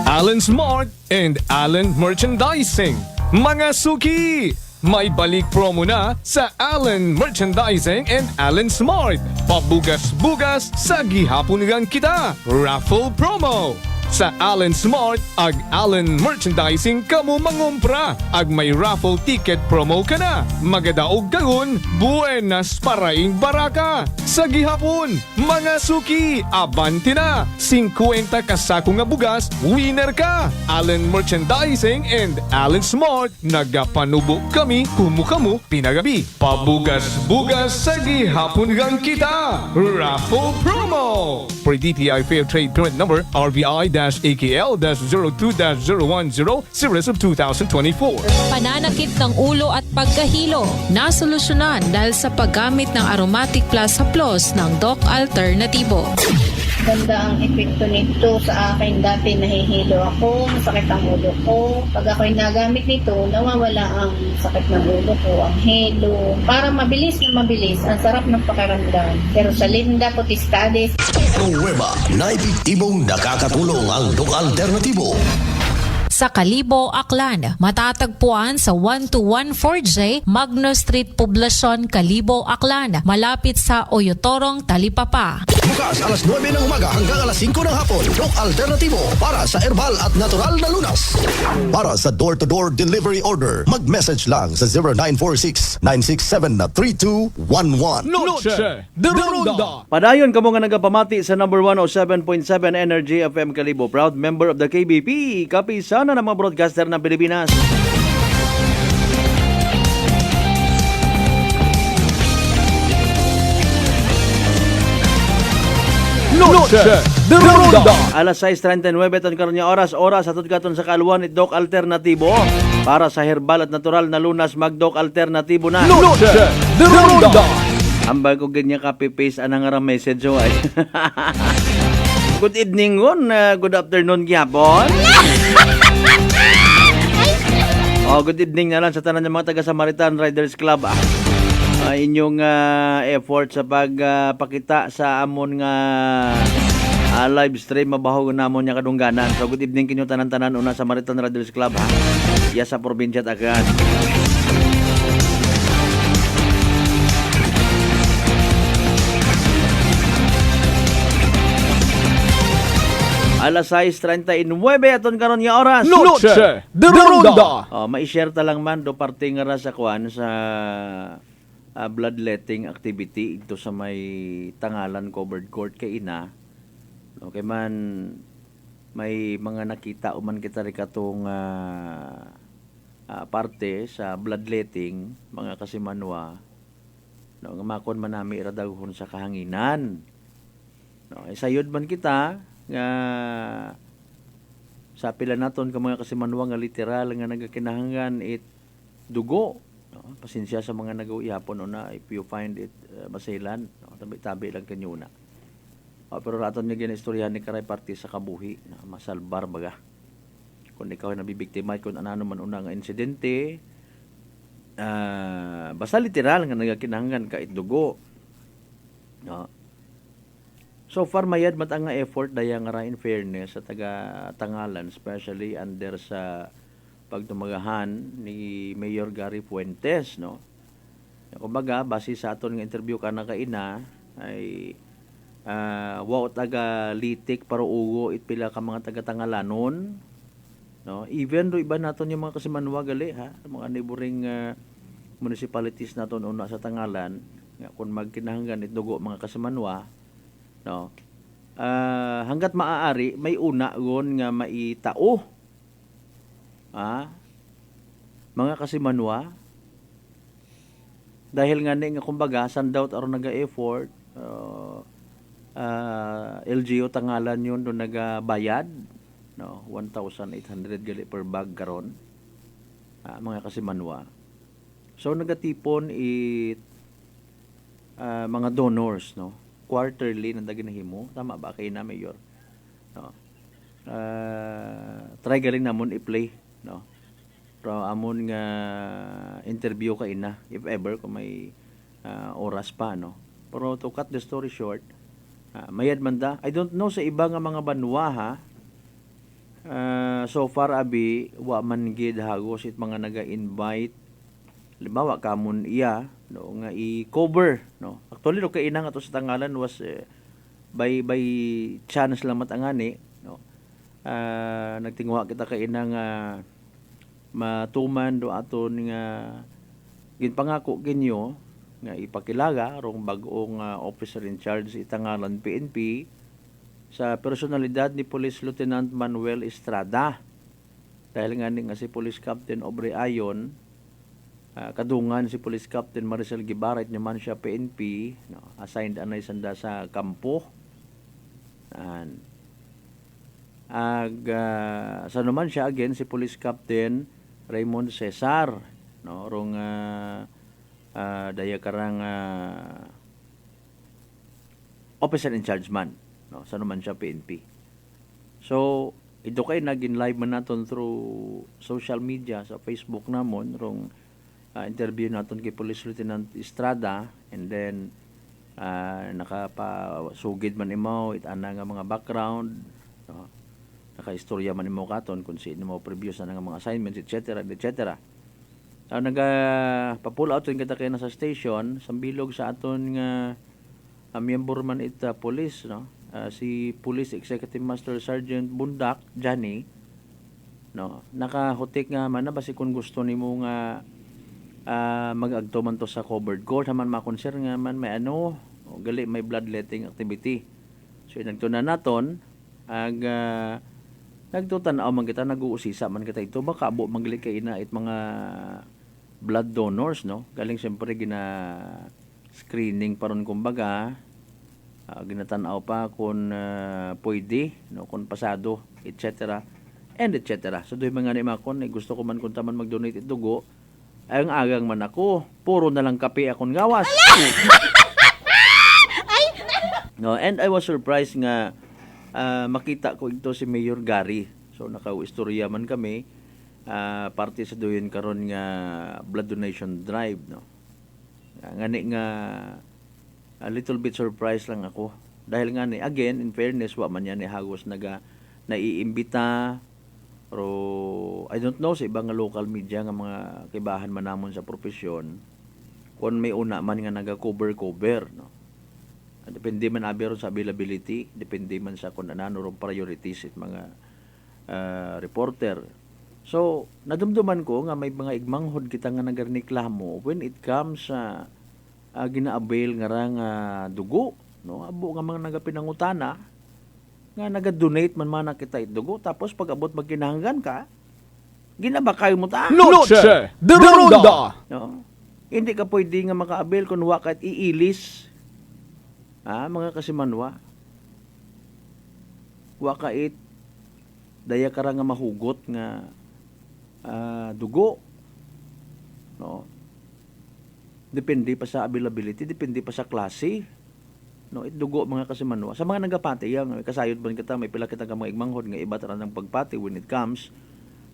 Speaker 3: Allen Smart and Allen Merchandising. Mga suki! May balik promo na sa Allen Merchandising and Allen Smart. Pabugas-bugas sa gihaponigan kita. Raffle promo. Sa Allen Smart ag Allen Merchandising kamo mangumpra ag may raffle ticket promo ka na. Magadaog kagun, buenas paraing baraka. Sa gihapon, mga suki, abanti na. 50 kasako nga bugas, winner ka. Allen Merchandising and Allen Smart, nagapanubo kami kumukamu pinagabi. Pabugas-bugas sa gihapon gang kita. Raffle promo. For DTI Fair Trade Permit Number RBI-AKL-02-010 Series of 2024.
Speaker 18: Pananakit ng ulo at pagkahilo, nasolusyonan dahil sa paggamit ng Aromatic Plus Haplos ng Doc Alternativo.
Speaker 19: Ganda ang epekto nito sa akin. Dati nahihilo ako, masakit ang ulo ko. Pag ako'y nagamit nito, nawawala ang sakit ng ulo ko, ang hilo. Para mabilis na mabilis, ang sarap ng pakiramdam. Pero sa Linda Potestades,
Speaker 20: Nueva na epektibong nakakatulong ang Doc Alternativo.
Speaker 18: Sa Kalibo, Aklan, matatagpuan sa 1214J Magno Street, Poblacion, Kalibo, Aklan, malapit sa Oyotorong, Talipapa.
Speaker 20: Bukas alas 9 ng umaga hanggang alas 5 ng hapon. Doc Alternativo para sa herbal at natural na lunas. Para sa door-to-door delivery order, mag-message lang sa 0946-967-3211.
Speaker 3: Noche de Ronda.
Speaker 6: Padayon kamo nga nagapamati sa number 107.7 Energy FM Kalibo. Proud member of the KBP. Kapisana ng mga broadcaster ng Pilipinas.
Speaker 3: Noche de Ronda.
Speaker 6: Alas 6:39 ton karon nga oras atod katon sa kaluan ni Doc Alternativo para sa herbal at natural na lunas mag-Doc Alternativo na.
Speaker 3: Noche de Ronda.
Speaker 6: Ambay ko ganyan copy-paste anang nga message o ay. Good evening ngon, good afternoon gyapon. Good evening na lang sa tanan ng mga taga Samaritan Riders Club. Inyong effort sa pagpakita sa amon nga live stream mabaho namon nya kadungganan. So good evening kinyo tanan-tanan una sa Samaritan Riders Club ha. Iya sa probinsya Tagan. Alas 6:39 aton karon nga oras.
Speaker 3: Noche de Ronda.
Speaker 6: Ma-share ta lang man do parte nga ra sa kwan sa bloodletting activity ito sa may Tangalan Covered Court kay ina. Okay man may mga nakita o man kita rin katong parte sa bloodletting mga kasimanwa. No, nga makon man nami iradaghon sa kahanginan. No, sayod man kita nga sa pila naton ka mga kasimanwa nga literal nga nagakinahanglan it dugo. No, pasensya sa mga nag-uihapon na if you find it basilan, no, tabi-tabi lang kanyo na. Pero raton nga ginistoryahan ni karay parte sa kabuhi na masalbar baga. Kung ikaw ay nabibiktima kung ano man una nga insidente, basta literal nga nagakinahanglan ka it dugo. No. So far mayad mat ang effort daya nga ra in fairness sa taga Tangalan, especially under sa pagtumagahan ni Mayor Gary Fuentes, no. Kumbaga base sa aton nga interview kana kaina ay wow taga litik para ugo it pila ka mga taga Tangalanon, no. Even do iba naton yung mga kasimanwa gali ha, mga neighboring municipalities naton una sa Tangalan nga kung magkinahanglan itugo mga kasimanwa, no, hanggat maaari may una gon nga maitao mga kasimanwa, dahil nga nga kumbaga sandawt aron naga-effort, LGU tangalan yun doon nagabayad, no, 1,800 gali per bag karon, mga kasimanwa. So nagatipon mga donors, no, quarterly na ginahimo, tama ba kay na mayor, no, try galing namon i-play, no, pero amon nga interview kay na if ever kung may oras pa, no. Pero to cut the story short, mayad man da, I don't know sa iba nga mga banwa ha, so far abi wa man gid hagos it mga naga-invite, libawa kamon iya, no, nga i-cover, no. Actually do kay ina nga to sa tangalan was by chance lang matangani, no. Nagtingwa kita kay ina nga matuman do aton nga ginpangako kinyo nga ipakilaga rong bag-ong officer in charge sa itangalan PNP sa personalidad ni Police Lieutenant Manuel Estrada. Dahil nga si Police Captain Aubrey Ayon, kadungan si Police Captain Maricel Gibarat naman siya PNP, no, assigned anay sanda sa kampo. Sa naman siya again si Police Captain Raymond Cesar, no, rong daya karang officer in charge man, no, sa naman siya PNP. So ito kay naging live man naton through social media sa Facebook namon rong interview naton kay Police Lieutenant Estrada, and then nakapasugid man imo itana nga mga background, no, naka-istorya man imo katon kung sino mo previous na nga mga assignments, etc. Nagpa-pull out rin kita kayo na sa station, sambilog sa aton nga miyembro man ita police, no, si Police Executive Master Sergeant Bundak Johnny, no, nakahutik nga man na basi kung gusto nimo nga mag-agto man to sa covered court, haman makonser nga man may gali may bloodletting activity. So nagtuna naton nagtutanaw man kita, nag-uusisa man kita ito, baka abo magli kay ina it mga blood donors, no, galing siyempre screening paron kumbaga, ginatanaw pa kung pwede, no, kung pasado, etc. and etc. So doy mga nima kon gusto ko man kung taman mag-donate it dugo, ang agang man ako, puro na lang kape akong gawas. No, and I was surprised nga makita ko ito si Mayor Gary. So naka-istorya man kami, parte sa doyon karon nga blood donation drive, no. Ngani nga a little bit surprised lang ako dahil nga ni again in fairness wa man yan ni hagos naiimbita, pero I don't know sa ibang local media nga mga kibahan man namon sa profesyon kung may una man nga naga-cover, no. Depende man abi ron sa availability, depende man sa kung ano ron priorities it mga reporter. So, nadumduman ko nga may mga igmanghod kita nga nagarniklamo when it comes sa gina-avail nga rang dugo, no. Abo nga mga nagapinangutana nga naga-donate man kita it dugo, tapos pag abot magkinahanglan ka, ginabakay mo ta.
Speaker 3: Noche de Ronda.
Speaker 6: No. Hindi ka pwede nga maka-avail kung wa kahit iilis. Mga kasimanwa, wakait daya kara nga mahugot nga dugo, no. Depende pa sa availability, depende pa sa klase, no. Dugo mga kasimanwa sa mga nagapati yang kasayod ban kita, may pila kita ka mga igmanghod nga iba ra ng pagpati when it comes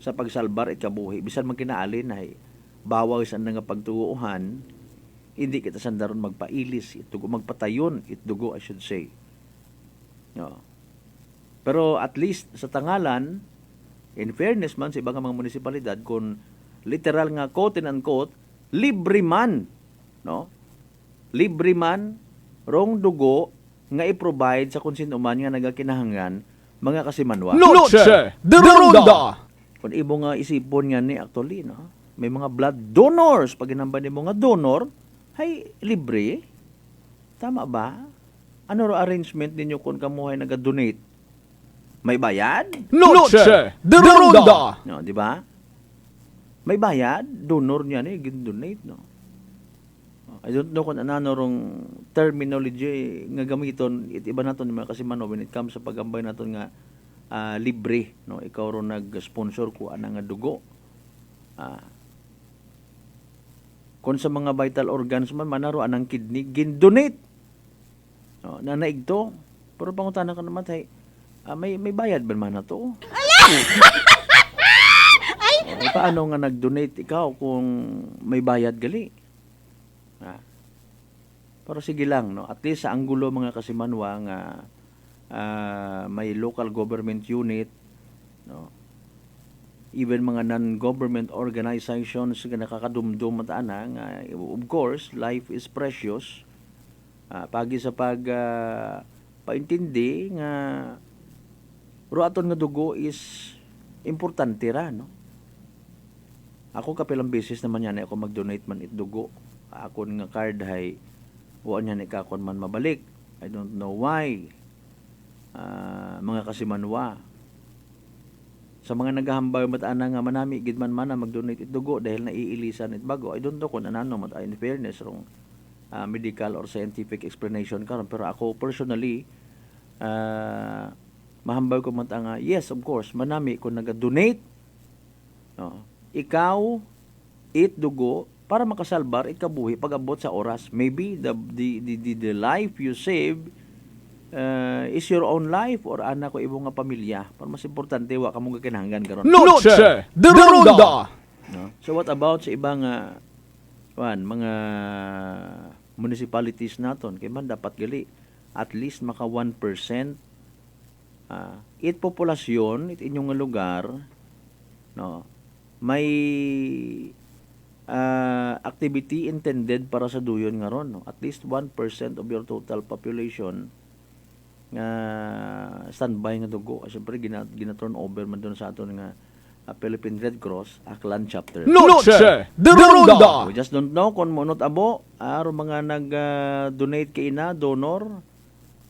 Speaker 6: sa pagsalbar it kabuhi, bisan man kinaalin ay bawaw sa nga pagtuuhan. Hindi kita sandaron magpailis, itugo magpatayon, itdugo I should say. No. Pero at least sa tangalan, in fairness man sa ibang mga munisipalidad, kung literal nga quote and unquote, libre man, no? Libre man rong dugo nga i-provide sa kung sino man nga nagakinahanglan mga kasimanwa.
Speaker 3: Noche de Ronda.
Speaker 6: Kung imo nga isipon nga ni actually, no? May mga blood donors, pag inamba ni mo nga donor, ay libre, Tama ba? Ano ro arrangement ninyo kung kamuhay nag-donate? May bayad?
Speaker 3: Noche de Ronda.
Speaker 6: No, di ba? May bayad, donor niya ni gin-donate, no. I don't know kung ano rong terminology nga gamiton, iba naton mga kasi mano when it comes sa pagambay naton nga libre, no. Ikaw ron nag-sponsor ko ana nga dugo. Kung sa mga vital organs man manaro anang kidney gin-donate. No, nanaig to. Pero pangutana ka naman tay, may bayad ba man na to? Paano nga nag-donate ikaw kung may bayad gali? Pero sige lang, no? At least sa anggulo mga kasimanwa nga may local government unit, no? Even mga non-government organizations nga nakakadumdum at ana nga of course life is precious. Pagi sa paintindi nga ruaton nga dugo is importante ra, no? Ako kapilang beses naman yan ako mag-donate man it dugo. Ako nga card hay wa niya ikakon man mabalik. I don't know why. Mga kasimanwa. Sa mga naghahambay mataana nga manami gid man mag-donate it dugo dahil naiilisan it bago. I don't know kung ano mat in fairness rong medical or scientific explanation karon, pero ako personally mahambay ko man nga yes of course manami kung naga-donate, no, ikaw it dugo para makasalbar ikabuhi pag-abot sa oras. Maybe the life you save is your own life or anak ko ibong nga pamilya. Para mas importante wa kamo gakinahanggan karon.
Speaker 3: Noche de Ronda.
Speaker 6: No? So what about sa ibang mga municipalities naton kay man dapat gali at least maka 1% it populasyon it inyong nga lugar, no, may activity intended para sa duyon nga ron, no? At least 1% of your total population nga standby nga dugo. Siyempre gina-turn over man doon sa aton nga Philippine Red Cross Aklan chapter.
Speaker 3: Noche de Ronda.
Speaker 6: We just don't know kung monot abo mga nag-donate kay ina donor.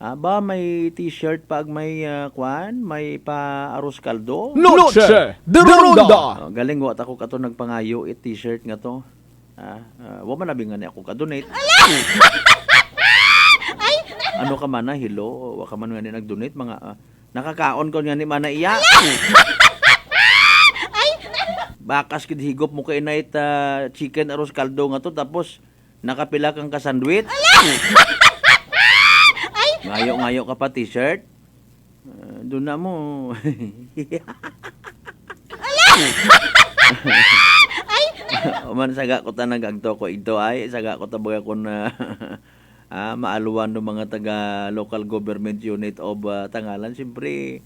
Speaker 6: Ba may t-shirt pag may may pa arroz kaldo.
Speaker 3: Noche de Ronda.
Speaker 6: Galing wa ako kato nagpangayo t-shirt nga to. Wa man nabi nga ni ako ka-donate. Ano ka man hilo, wa ka man nga ni nag-donate mga nakakaon ko nga ni mana iya. Bakas kid higop mo kay night chicken arroz kaldo nga to tapos nakapila kang ka-sandwich. Ngayo ka pa t-shirt. Doon na mo. Man saga ko ta nagagto ko ito ay saga ko ta baga kon maaluwan ng mga taga local government unit of Tangalan. Siyempre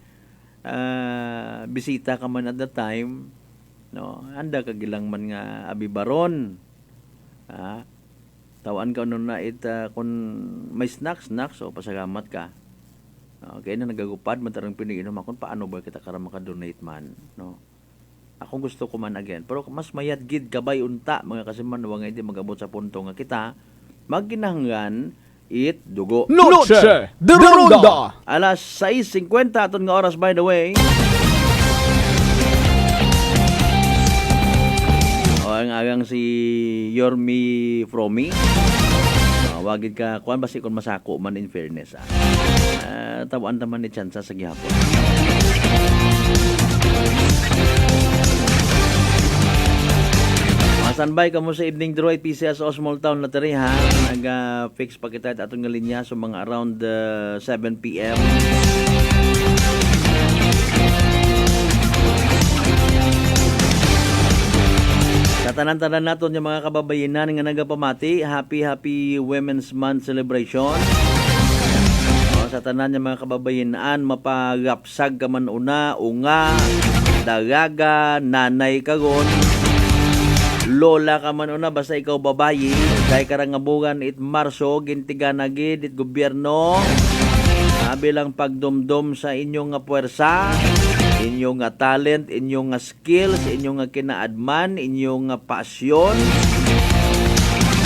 Speaker 6: bisita ka man at the time, no, anda ka gilang man nga abibaron. Tawan ka nun na kung may snacks o pasagamat ka. Kaya na nagagupad matarang piniinom ako paano ba kita kara maka-donate man, no. Ako gusto ko man again pero mas mayad gid kabay unta mga kasiman wa nga hindi magabot sa punto nga kita magkinahanglan it dugo.
Speaker 3: Noche de Ronda.
Speaker 6: Alas 6:50 aton nga oras by the way. Ang agang si Yormi Fromi. Wagid ka kuan basi kon masako man in fairness. Tawan taman ni chance sa gihapon. Standby ka mo sa evening draw PCS o small town na tari ha. Nag-fix pa kita atong nga linya so mga around 7 p.m. Katanan-tanan naton yung mga kababayanan nga nagapamati. Happy Women's Month celebration. Sa tanan yung mga kababayanan mapagapsag ka man una, unga, dagaga, nanay kagon. Lola ka man una basta ikaw babayi dahil karangabugan it Marso gintiganagid it gobyerno bilang pagdumdum sa inyong nga puwersa, inyong nga talent, inyong nga skills, inyong nga kinaadman, inyong nga pasyon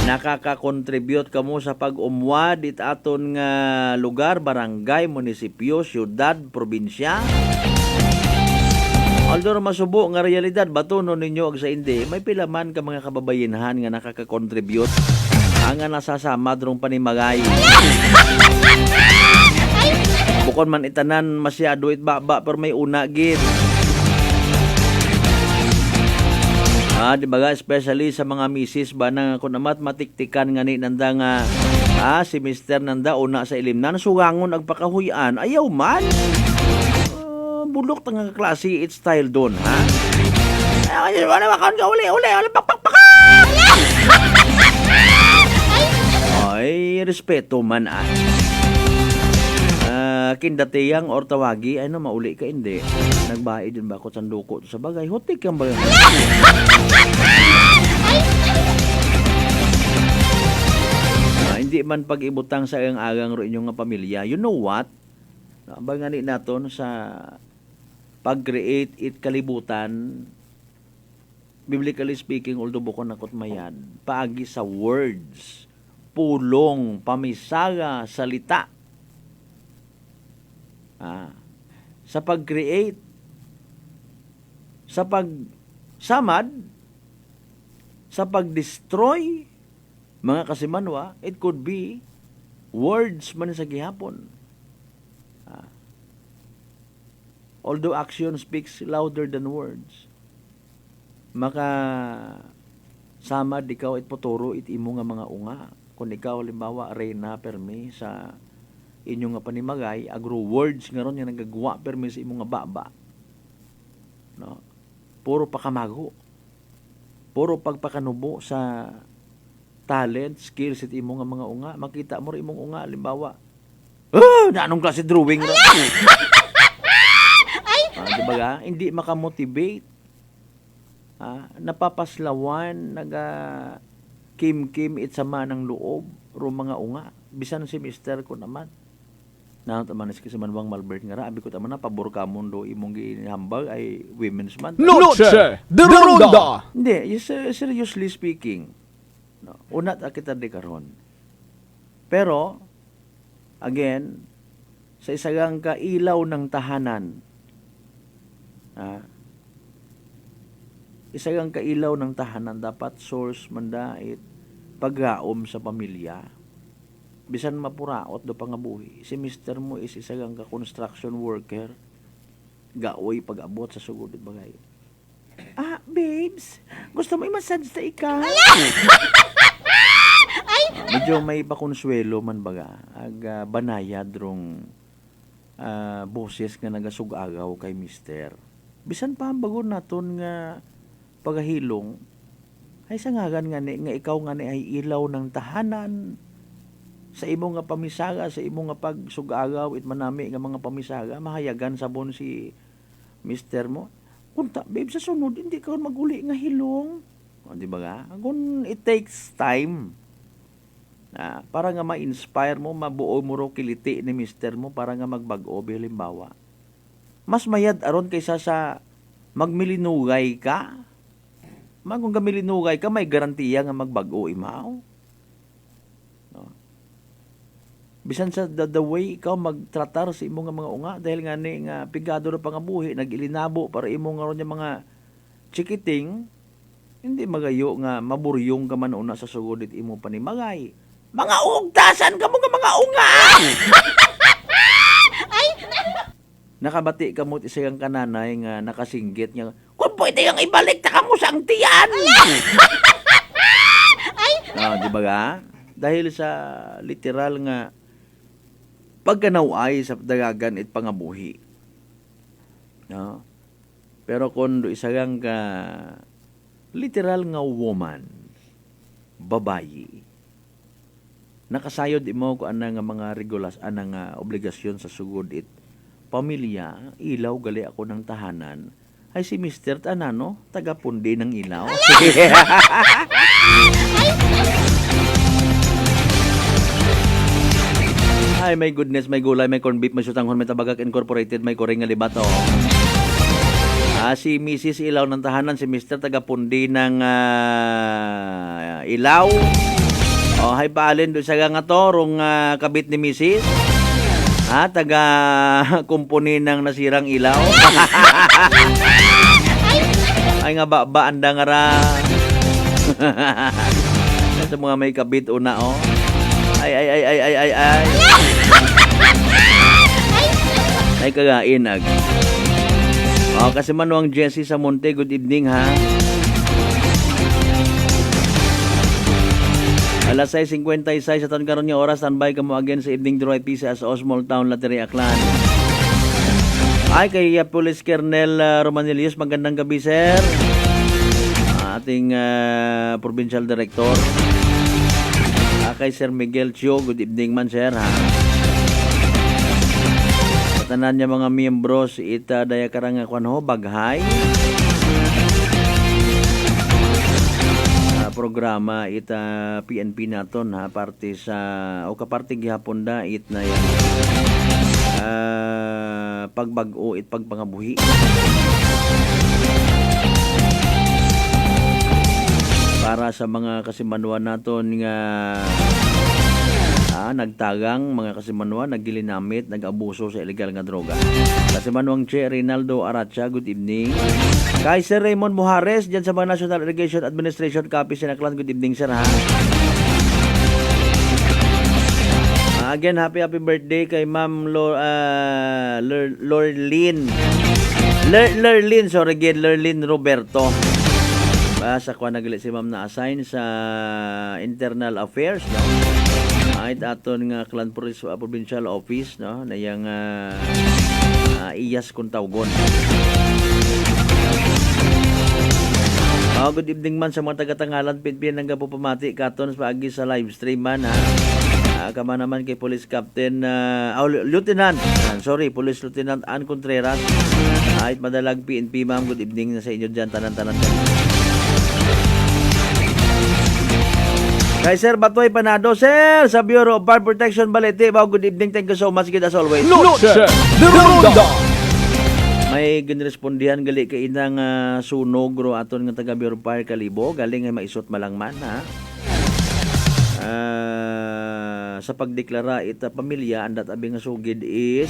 Speaker 6: nakaka-contribute kamo sa pag-umwad it aton nga lugar, barangay, munisipyo, syudad, probinsya. Although masubo nga realidad, batunon ninyo ag sa hindi, may pilaman ka mga kababayenhan nga nakaka-contribute ang nga nasasama drong panimagay. Bukod man itanan masyado itbaba pero may una gid. Di ba especially sa mga misis ba na kung amat matiktikan nga ni nanda nga si Mr. nanda una sa ilimnan sugangon ag pakahuyan ayaw man. Bulok tang klase it style doon, ha? Ay, wala makan ka uli, wala pakpak. Ay, respeto man kindatiyang or tawagi ay no mauli ka hindi. Nagbae din ba ako sanduko sa bagay? Hotik kang ba? Hindi man pag-ibutang sa agang ro inyong nga pamilya. You know what? Abangani naton sa pag-create it kalibutan, biblically speaking, although bukon nakot mayad, paagi sa words, pulong, pamisaga, salita. Sa pag-create, sa pag-samad, sa pag-destroy, mga kasimanwa, it could be words man sa gihapon. Although action speaks louder than words, maka samad ikaw it potoro it imo nga mga unga. Kung ikaw halimbawa reyna permi sa inyo nga panimagay, agro words nga ron nga nagagwa permi sa imo nga baba. No? Puro pakamago. Puro pagpakanubo sa talent, skills it imo nga mga unga. Makita mo rin imong unga halimbawa. Na anong klase drawing ron? Diba hindi makamotivate, napapaslawan, kim-kim itsama ng loob, ro mga unga. Bisan si Mr. ko naman. Taman si Manwang Malbert nga abi ko taman na pabor ka mundo imong ginihambag ay Women's Month.
Speaker 3: Noche de Ronda.
Speaker 6: Hindi, seriously speaking. No, unat kita de karon. Pero again, sa isagang kailaw ng tahanan, isagang kailaw ng tahanan dapat source mandait paggaom sa pamilya bisan mapuraot do pangabuhi. Si Mr. mo is isagang ka construction worker, gaoy pag-abot sa sugod bagay. Babes, gusto mo i-massage sa ika? Medyo may pakonsuelo man baga ag banayad rong boses nga nagasugagaw kay Mr. Bisan pa bago naton nga pagahilong ay sangagan nga ni nga ikaw nga ni ay ilaw ng tahanan sa imo nga pamisaga, sa imo nga pagsugagaw it manami nga mga pamisaga, mahayagan sabon si Mr. mo. Kunta babe sa sunod hindi ka maguli nga hilong. Di ba ga? Kung it takes time para nga ma-inspire mo, mabuo mo ro kiliti ni Mr. mo para nga magbag-o halimbawa. Mas mayad aron kaysa sa magmilinugay ka. Kung gamilinugay ka, may garantiya nga magbag-o imaw. No? Bisan sa the way ikaw magtratar sa imong nga mga unga, dahil nga ni nga pigado na pangabuhi, nag-ilinabo para imong nga ron yung mga chikiting, hindi magayo nga maburyong ka man una sa sugod it imo panimagay. Mga ugtasan ka mo nga mga unga! Nakabati ka mo isang kananay nga nakasinggit nga, kung pwede kang ibalik ta ka mo sa ang tiyan! Di ba ga? Dahil sa literal nga pagkanaway sa dagagan it pangabuhi. No? Pero kung isagang ka literal nga woman, babayi, nakasayod imo ko ana nga mga regulas, ana nga obligasyon sa sugod it pamilya, ilaw gali ako ng tahanan, ay si Mr. Tanano, taga-pundi ng ilaw. Ay, my goodness, may gulay, may corn beef, may sutanghon, may tabagak incorporated, may koring nga libato. Si Mrs. Ilaw ng tahanan, si Mr. taga-pundi ng ilaw. Oh, hay paalin do sa nga to rong kabit ni Mrs. Taga kumpuni ng nasirang ilaw. Ay nga ba anda nga ra. Sa mga may kabit una oh. Ay. Ay kagain ag. Oh, kasi manuang Jessie sa Monte, good evening ha. Alas 6:56 sa taon karon nga oras, standby ka mo again sa evening draw PC sa Small Town Lateria Aklan. Ay kay Police Colonel Romanilius, magandang gabi sir. Ating Provincial Director. Kay Sir Miguel Chio, good evening man sir ha. Tanan niya mga miyembros ita daya karang kwan ho baghay. Programa ita PNP naton ha, parte sa o kaparte gihapon da it na yan pagbag-o it pagpangabuhi para sa mga kasimanwa naton nga nagtagang mga kasimanwa, naggilinamit, nag-abuso sa illegal nga droga. Kasimanwang Che Reynaldo Aracha, good evening. Kay Sir Raymond Mujares, dyan sa mga National Irrigation Administration Capiz Sinaclan, good evening sir ha. Again, happy birthday kay Ma'am Lorlin Roberto. Sa kuha nagli si Ma'am na assign sa Internal Affairs, no? Ay aton nga Clan Provincial Office, no, na yang iyas kung tawgon. Good evening man sa mga taga-Tangalan, pinpin nga po pamati katon sa agi sa live stream man ha. Kama naman kay Police Captain Police Lieutenant Ann Contreras. Ay madalag PNP ma'am, good evening na sa inyo dyan tanan-tanan. Kay Sir Batoy Panado, sir, sa Bureau of Fire Protection Balete. Good evening, thank you so much, good as always.
Speaker 7: Noche de Ronda.
Speaker 6: May ginrespondihan gali kay inang sunog ro aton nga taga Bureau of Fire Kalibo, galing ay maisot malangman ha. Sa pagdeklara ita pamilya andat abi nga sugid is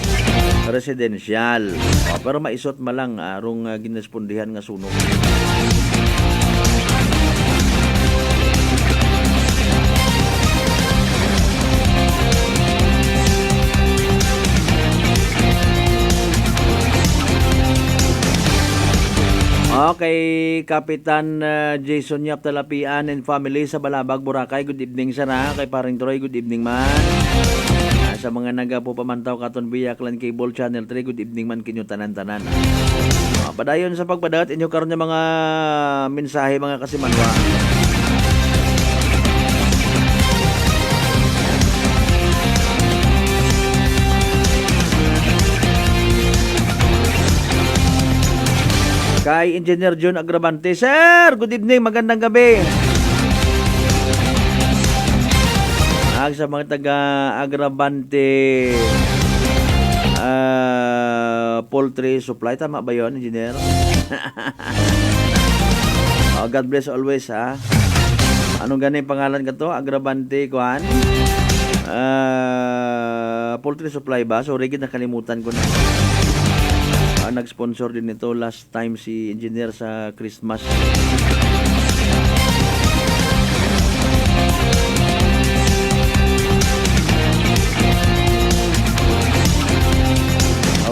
Speaker 6: residential. Pero maisot malang arong ginrespondihan nga sunog. Okay, Kapitan Jason Yap Talapian and family sa Balabag, Boracay. Good evening sana. Kay Paring Troy, good evening man. Sa mga nagapo pamantaw katon via Clan Cable Channel 3, good evening man kinyo tanan-tanan. Padayon sa pagpadagat inyo karon ng mga mensahe mga kasimanwa. Kay Engineer John Agravante, sir, good evening, magandang gabi. Sa mga taga-Agravante poultry supply, tama ba yun, Engineer? God bless always, ha. Anong ganun pangalan ka to? Agravante, kuhan? Poultry supply ba? Sorry, nakalimutan ko na. Nag-sponsor din ito last time si Engineer sa Christmas.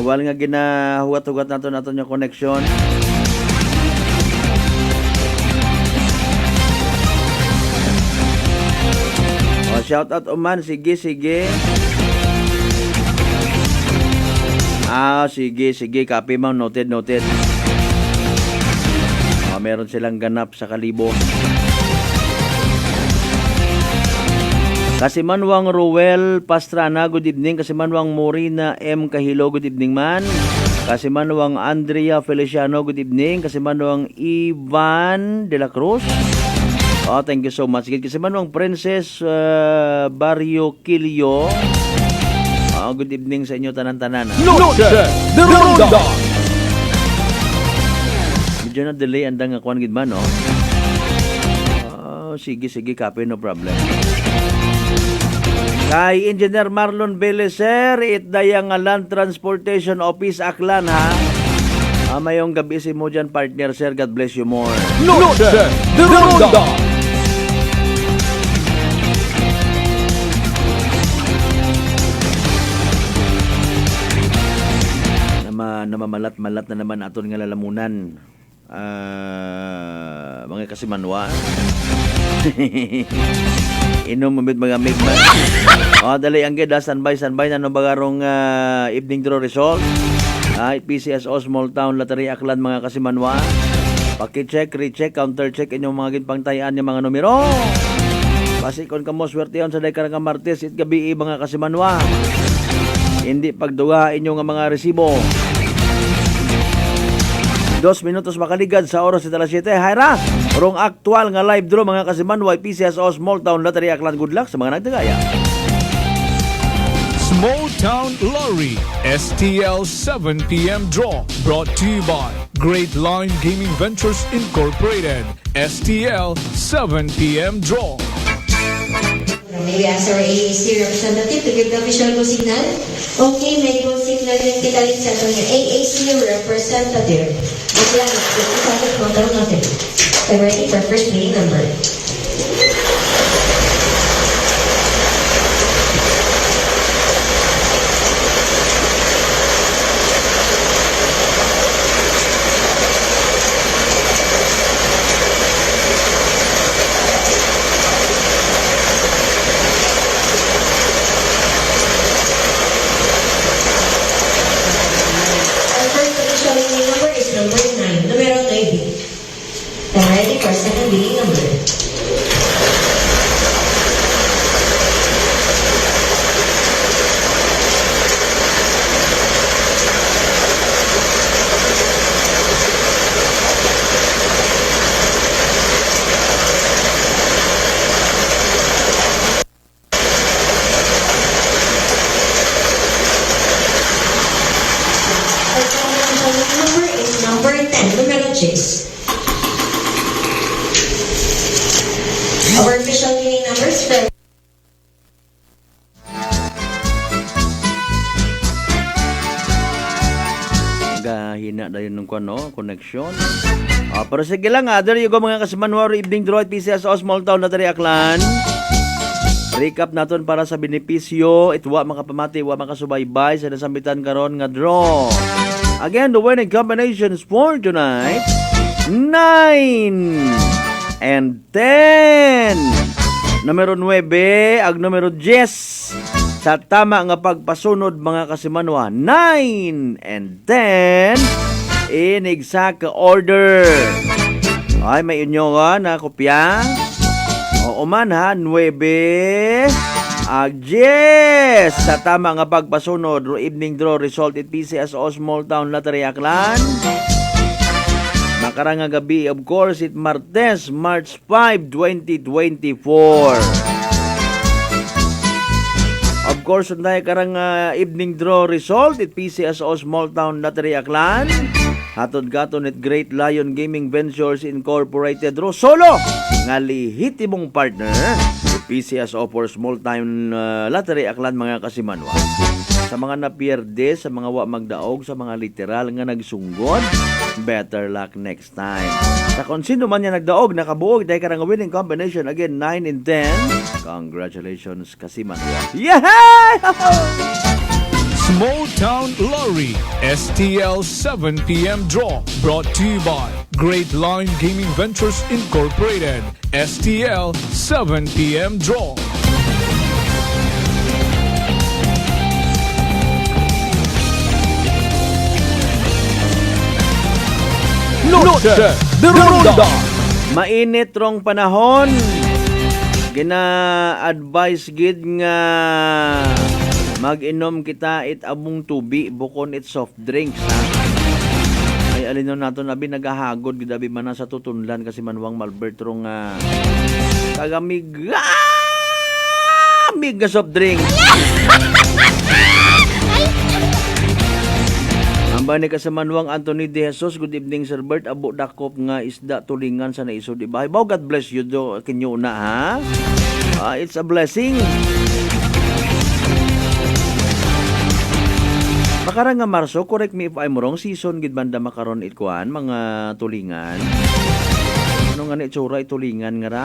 Speaker 6: Awal nga ginahugat-hugat nato yung connection. Shout out Oman, sige. Sige, copy ma'am, noted. Meron silang ganap sa Kalibo. Kasimanwang Ruel Pastrana, good evening. Kasimanwang Morina M. Kahilo, good evening man. Kasimanwang Andrea Feliciano, good evening. Kasimanwang Ivan de la Cruz. Thank you so much. Kasimanwang Princess Barrio Quilio. Good evening sa inyo tanan-tanan.
Speaker 7: Noche de Ronda.
Speaker 6: Medyo na delay andang akuan gid man, no? Sige, copy, no problem. Kay Engineer Marlon Belicer, itdayang Land Transportation Office Aklan ha. Mayong gabi si mo dyan, partner, sir. God bless you more.
Speaker 7: Noche de Ronda.
Speaker 6: Namamalat-malat na naman aton nga lalamunan. Mga kasimanwa. Inom mabit mga migman. Dali ang geda, standby na no bagarong evening draw result. PCSO Small Town Lottery Aklan mga kasimanwa. Paki-check, recheck, counter-check inyong mga ginpangtayan yung mga numero. Pasikon ka mo, swerte yun sa daykara nga Martes it gabi mga kasimanwa. Hindi pagduga inyong mga resibo. 2 minutos makaligad sa oras sa 7. Hayra, rong aktual nga live draw mga kasimanwa PCSO Small Town Lottery Aklan. Good luck sa mga nagdagaya.
Speaker 3: Small Town Lottery STL 7 p.m. draw brought to you by Great Line Gaming Ventures Incorporated. STL 7 p.m. draw.
Speaker 21: May we ask our AAC representative to give the official go signal? Okay, may go signal din kita rin sa itong AAC representative. Salamat. Salamat po. Tarong natin. I'm ready for first meeting number. Our official meeting numbers for
Speaker 6: hina dayon ng connection. Pero sige lang there you go mga kasimanwa, evening draw at PCSO Small Town Lottery Aklan. Recap naton para sa benepisyo, itwa makapamati, wa makasubaybay sa nasambitan karon nga draw. Again, the winning combinations for tonight, 9 and 10. Numero 9 ag numero 10. Sa tama nga pagpasunod mga kasimanwa, 9 and 10 in exact order. Ay, may inyo nga na kopya. O man ha, 9 ag 10. Sa tama nga pagpasunod, evening draw result at PCSO Small Town Lottery Aklan. Nakarang nga gabi, of course, it Martes, March 5, 2024. Of course, unday karang evening draw result at PCSO Small Town Lottery Aklan. Hatod gaton at Great Lion Gaming Ventures Incorporated Rosolo nga lihitimong partner at PCSO for Small Town Lottery Aklan mga kasimanwa. Sa mga napierde, sa mga wa magdaog, sa mga literal nga nagsunggod, better luck next time. Sa kung sino man niya nagdaog, nakabuog, dahil karang winning combination, again, 9 and 10. Congratulations, kasimanwa. Yay!
Speaker 3: Small Town Lottery STL 7 p.m. draw brought to you by Great Line Gaming Ventures Incorporated. STL 7 p.m. draw.
Speaker 7: Noche de Ronda.
Speaker 6: Mainit rong panahon. Gina-advise gid nga mag-inom kita it abong tubi bukon it soft drinks ha. Ay alin nato nabi nagahagod gid abi man sa tutunlan kasi manwang Malbert rong kagamig nga soft drink. Amba ni kasamanwang Anthony De Jesus, good evening Sir Bert, abo dakop nga isda tulingan sa naisod iba. God bless you do kinyo na ha. It's a blessing. Makarang nga Marso, correct me if I'm wrong, season gid banda makaron itkuan mga tulingan. Ano nga ni itsura itulingan nga ra?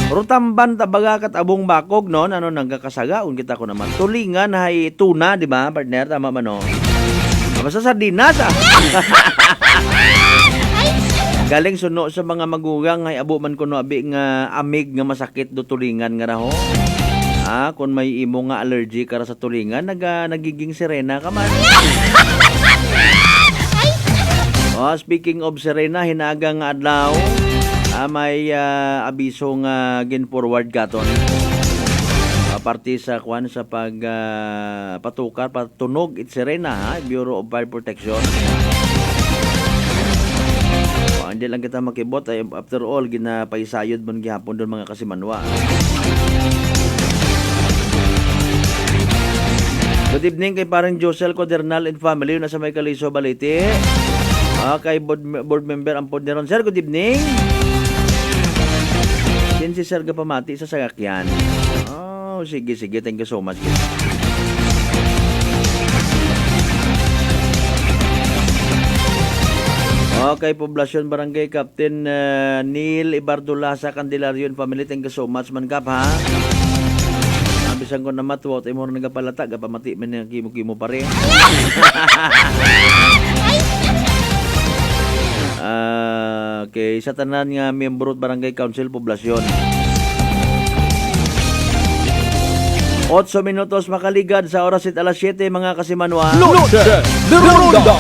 Speaker 6: Rutamban tabaga kat abong bakog no, ano nagkakasagaon kita ko naman. Tulingan hay tuna, di ba? Partner tama man no. Basta sardinas ah. Galing suno sa mga magugang ay abo man kuno abi nga amig nga masakit do tulingan nga raho. Kung may imo nga allergy kara sa tulingan, nagiging sirena ka man. Speaking of sirena, hinaga nga adlaw, may abiso nga gin-forward katon. Parte sa kwan sa pag patukar, patunog it sirena, Bureau of Fire Protection. Hindi lang kita makibot, after all, ginapaisayod man gihapon doon mga kasimanwa. Good evening kay parang Josel Codernal and family na sa may Kaliso Balite. Kay board member ang Podneron. Sir, good evening. Yan si Sir Gapamati sa Sagakyan. Sige. Thank you so much. Kay Poblacion Barangay Captain Neil Ibardula sa Candelario and family. Thank you so much man kap ha. Bisan ko na matuwa tayo mo rin nagapalata gapamati man yung kimo-kimo pa rin. Okay, sa tanan nga miyembro Barangay Council Poblacion. 8 minutos makaligad sa oras at alas 7 mga kasimanwa.
Speaker 7: Noche de Ronda.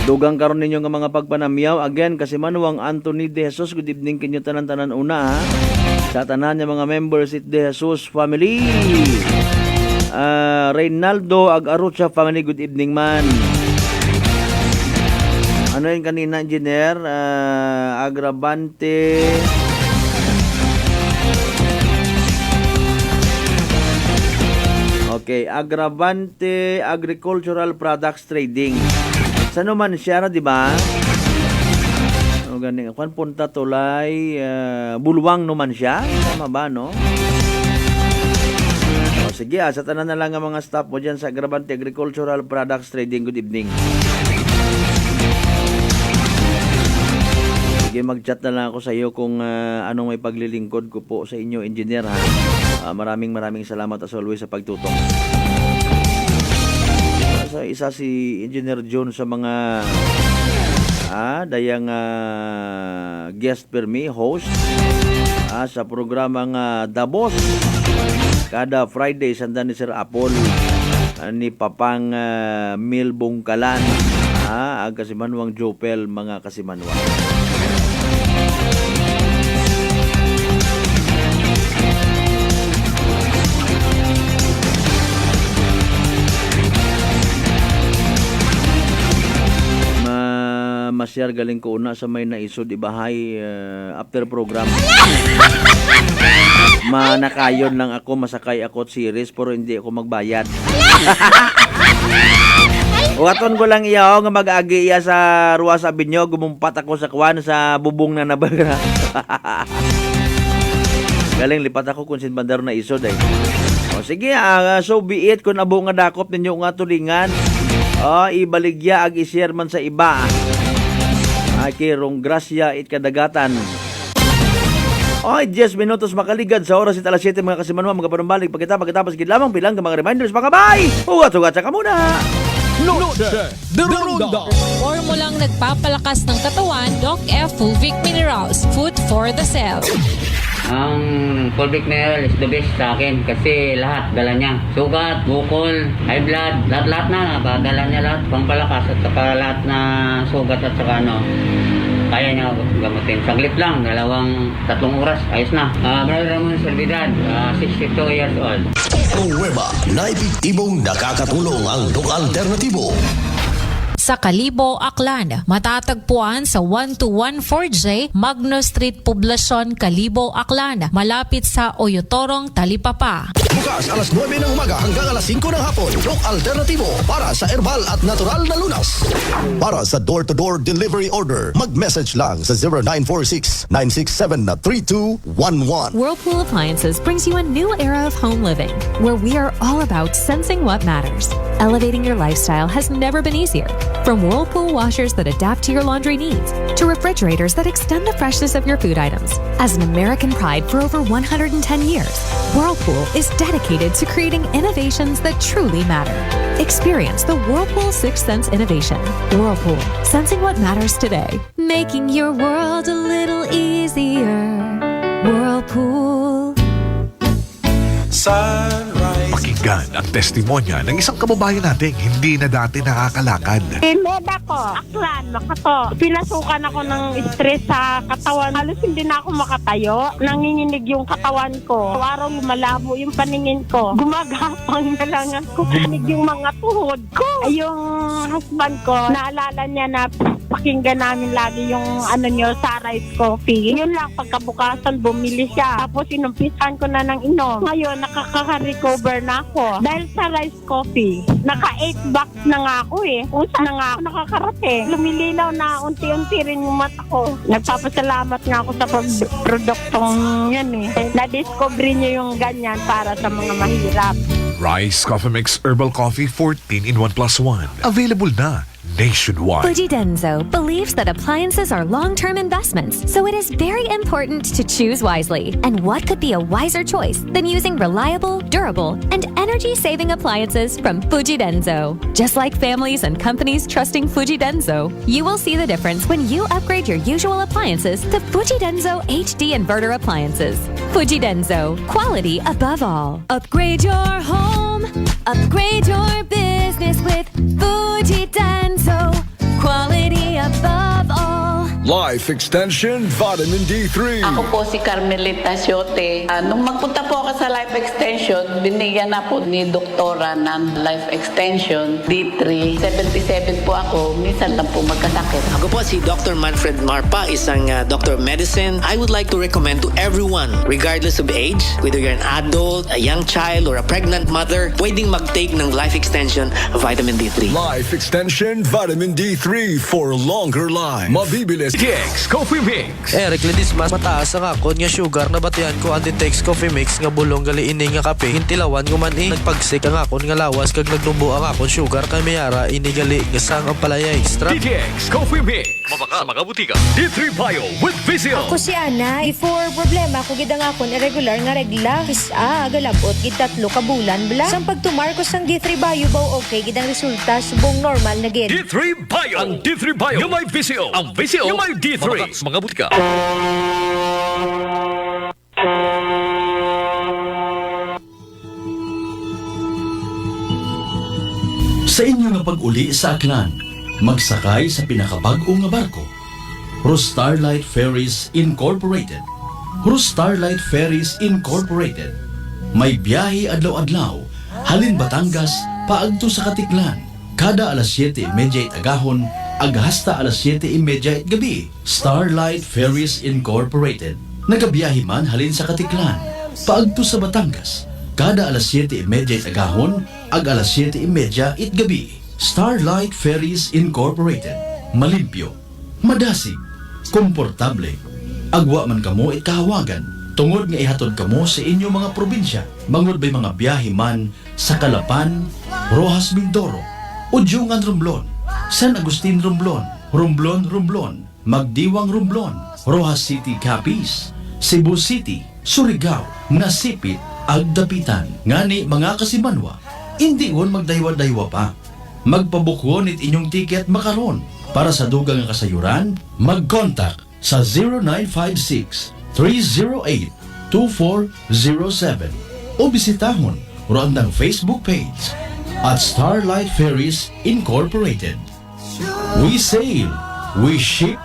Speaker 6: Dugang karon ninyo nga mga pagpanamyaw. Again, kasi manuwang Anthony De Jesus. Good evening kinyo tanan-tanan una ha. Sa tanan niya mga members it De Jesus family. Reynaldo Ag-Arucha family. Good evening man. Ano yun kanina engineer? Agravante. Okay, Agravante Agricultural Products Trading. Sano man siya, di ba? Ano ganing kwan punta tulay bulwang no man siya. Tama ba no? Sige, sa tanan na lang ang mga staff mo diyan sa Agravante Agricultural Products Trading. Good evening. Sige, mag-chat na lang ako sa iyo kung anong may paglilingkod ko po sa inyo, engineer ha. Maraming salamat as always sa pagtutok. Isa si Engineer John sa mga dayang guest per me, host sa programang The Boss kada Friday sandan ni Sir Apple ni Papang Mil Bungkalan ang Kasimanwang Jopel mga Kasimanwa. Masyar galing ko una sa may naisod ibahay after program. Manakayon lang ako, masakay ako series pero hindi ako magbayad. Uwaton ko lang iya nga mag-agi iya sa Ruas Avenue, gumumpat ako sa kwan sa bubong na nabagra. Galing lipat ako kung sinbandaro na isod eh. Sige, so be it kung abo nga dakop ninyo nga tulingan. Ibaligya ag i-share man sa iba. Kirong grasya it kadagatan. 10 minutos makaligad sa oras at alas 7 mga kasimanwa mga panumbalik pagkatapos gid lamang bilang mga reminders mga bay. Ugat-ugat ka muna.
Speaker 7: Noche de Ronda.
Speaker 18: Formulang nagpapalakas ng katawan, Doc F. Fulvic Minerals. Food for the cell.
Speaker 4: Ang Fulvic Mineral is the best sa akin kasi lahat dala niya. Sugat, bukol, high blood, lahat na dala niya lahat. Pampalakas at saka lahat na sugat at saka kaya niya gamutin. Saglit lang, 2-3 oras, ayos na. Brother Ramon Servidad, 62 years old.
Speaker 20: Nueva na epektibong nakakatulong ang Doc Alternativo.
Speaker 18: sa Kalibo, Aklan. Matatagpuan sa 1214J Magno Street, Poblacion, Kalibo, Aklan, malapit sa Oyotorong, Talipapa.
Speaker 20: Bukas alas 9 ng umaga hanggang alas 5 ng hapon. Rock Alternativo para sa herbal at natural na lunas. Para sa door-to-door delivery order, mag-message lang sa 0946-967-3211.
Speaker 10: Whirlpool Appliances brings you a new era of home living, where we are all about sensing what matters. Elevating your lifestyle has never been easier. From Whirlpool washers that adapt to your laundry needs, to refrigerators that extend the freshness of your food items. As an American pride for over 110 years, Whirlpool is dedicated to creating innovations that truly matter. Experience the Whirlpool Sixth Sense innovation. Whirlpool, sensing what matters today. Making your world a little easier. Whirlpool.
Speaker 8: Pakinggan ang testimonya ng isang kababayan nating hindi na dati nakakalakad.
Speaker 5: Med ako, Aklan, Makato. Pinasukan ako ng stress sa katawan. Halos hindi na ako makatayo. Nanginginig yung katawan ko. Araw lumalabo yung paningin ko. Gumagapang na lang ako. Nanginig yung mga tuhod ko. Yung husband ko, naalala niya na pakinggan namin lagi yung sa rice coffee. Yun lang, pagkabukasan bumili siya. Tapos inumpisan ko na ng inom. Ngayon, nakaka-recover na ako. Dahil sa rice coffee, naka 8 bucks na nga ako Usa na nga ako nakakarating. Lumilinaw na unti-unti rin yung mata ko. Nagpapasalamat nga ako sa produktong yan Na-discover niyo yung ganyan para sa mga mahirap.
Speaker 8: Rice Coffee Mix Herbal Coffee 14 in 1 plus 1. Available na nationwide.
Speaker 10: Fuji Denso believes that appliances are long-term investments, so it is very important to choose wisely. And what could be a wiser choice than using reliable, durable, and energy-saving appliances from Fuji Denso? Just like families and companies trusting Fuji Denso, you will see the difference when you upgrade your usual appliances to Fuji Denso HD inverter appliances. Fuji Denso, quality above all. Upgrade your home, upgrade your business with Fuji Denso, quality above all.
Speaker 7: Life Extension Vitamin D3.
Speaker 22: Ako po si Carmelita Siote. Nung magpunta po ako sa Life Extension, binigyan na po ni doktora ng Life Extension D3. 77 po ako, minsan lang po magkasakit.
Speaker 23: Ako po si Dr. Manfred Marpa, isang doctor of medicine. I would like to recommend to everyone, regardless of age, whether you're an adult, a young child, or a pregnant mother, pwedeng mag-take ng Life Extension Vitamin D3.
Speaker 7: Life Extension Vitamin D3 for longer life. Mabibilis
Speaker 17: DTX Coffee Mix.
Speaker 24: Eric Ledis mas mataas ang akon nga sugar na batian ko ang DTX Coffee Mix nga bulong gali ini nga kape hintilawan ko man nagpagsik ang akon nga lawas kag nagdumbo ang akon sugar kay mayara ini gali nga sang ang palaya extra.
Speaker 17: DTX Coffee Mix. Mabaka sa mga butika. D3 Bio with Vizio.
Speaker 25: Ako si Ana, before problema ko gid ang akon irregular nga regla. Galabot gid 3 ka bulan bla. Sang pagtumar ko sang D3 Bio baw okay gid ang resulta subong normal na gid.
Speaker 17: D3 Bio. Ang D3 Bio. Yung may Vizio. Ang Vizio. Yung may D3. Mabaka sa mga butika. Sa inyo nga pag-uli sa Aklan, magsakay sa pinakabag-o nga barko. Starlight Ferries Incorporated. Starlight Ferries Incorporated. May biyahe adlaw-adlaw, halin Batangas, paagto sa Katiklan. Kada alas 7:30 agahon, hasta alas 7:30 gabi. Starlight Ferries Incorporated. Nagabiyahe man halin sa Katiklan, paagto sa Batangas. Kada alas 7:30 agahon, alas 7:30 gabi. Starlight Ferries Incorporated. Malimpyo, madasig, komportable. Agwa man kamo ikahawagan, tungod nga ihatod kamo sa inyo mga probinsya. Mangod ba'y mga biyahe man sa Calapan, Rojas Mindoro, Udyungan Romblon, San Agustin Romblon, Romblon, Magdiwang Romblon, Rojas City Capiz, Cebu City, Surigao, Nasipit, Agdapitan. Ngani mga kasimanwa, hindi on magdaywa-daywa pa. Magpabukon it inyong tiket makaron. Para sa dugang nga kasayuran, mag-contact sa 0956-308-2407 o bisitahon roandang Facebook page at Starlight Ferries Incorporated. We sail, we ship,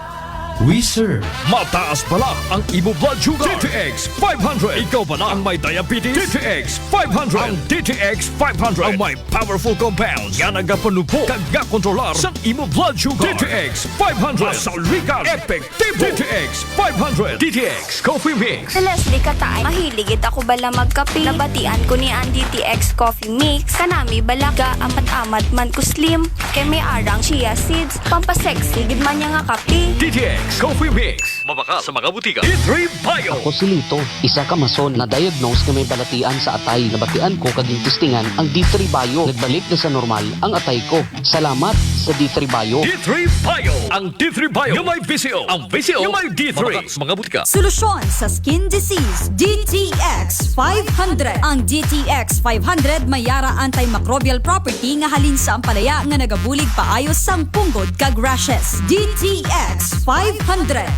Speaker 7: we serve. Mataas pala ang imo blood sugar. DTX 500. Ikaw pala ang may diabetes. DTX 500. Ang DTX 500 ang may powerful compounds nga nagapanupo kag kontrolar sa imo blood sugar. DTX 500. Masalikan. Epektibo. DTX 500. DTX Coffee Mix.
Speaker 1: Sa Leslie Katay, mahiligid ako bala magkape. Nabatian ko ni ang DTX Coffee Mix. Kanami balaga amat-amat man ko slim. Kay may arang chia seeds. Pampasexy gid man niya nga kape.
Speaker 7: DTX Coffee Mix. Mabaka sa mga butika. D3 Bio.
Speaker 9: Ako si Lito, isa ka mason na diagnose na may balatian sa atay. Nabatian ko kaging testingan ang D3 Bio. Nagbalik na sa normal ang atay ko. Salamat sa D3 Bio.
Speaker 7: D3 Bio. Ang D3 Bio yung may VCO. Ang VCO yung may D3. Mabaka sa mga butika.
Speaker 12: Solusyon sa skin disease, DTX 500. Ang DTX 500 may yara antimicrobial property nga halin sa ampalaya nga nagabulig paayos sang punggod kag rashes. DTX 500.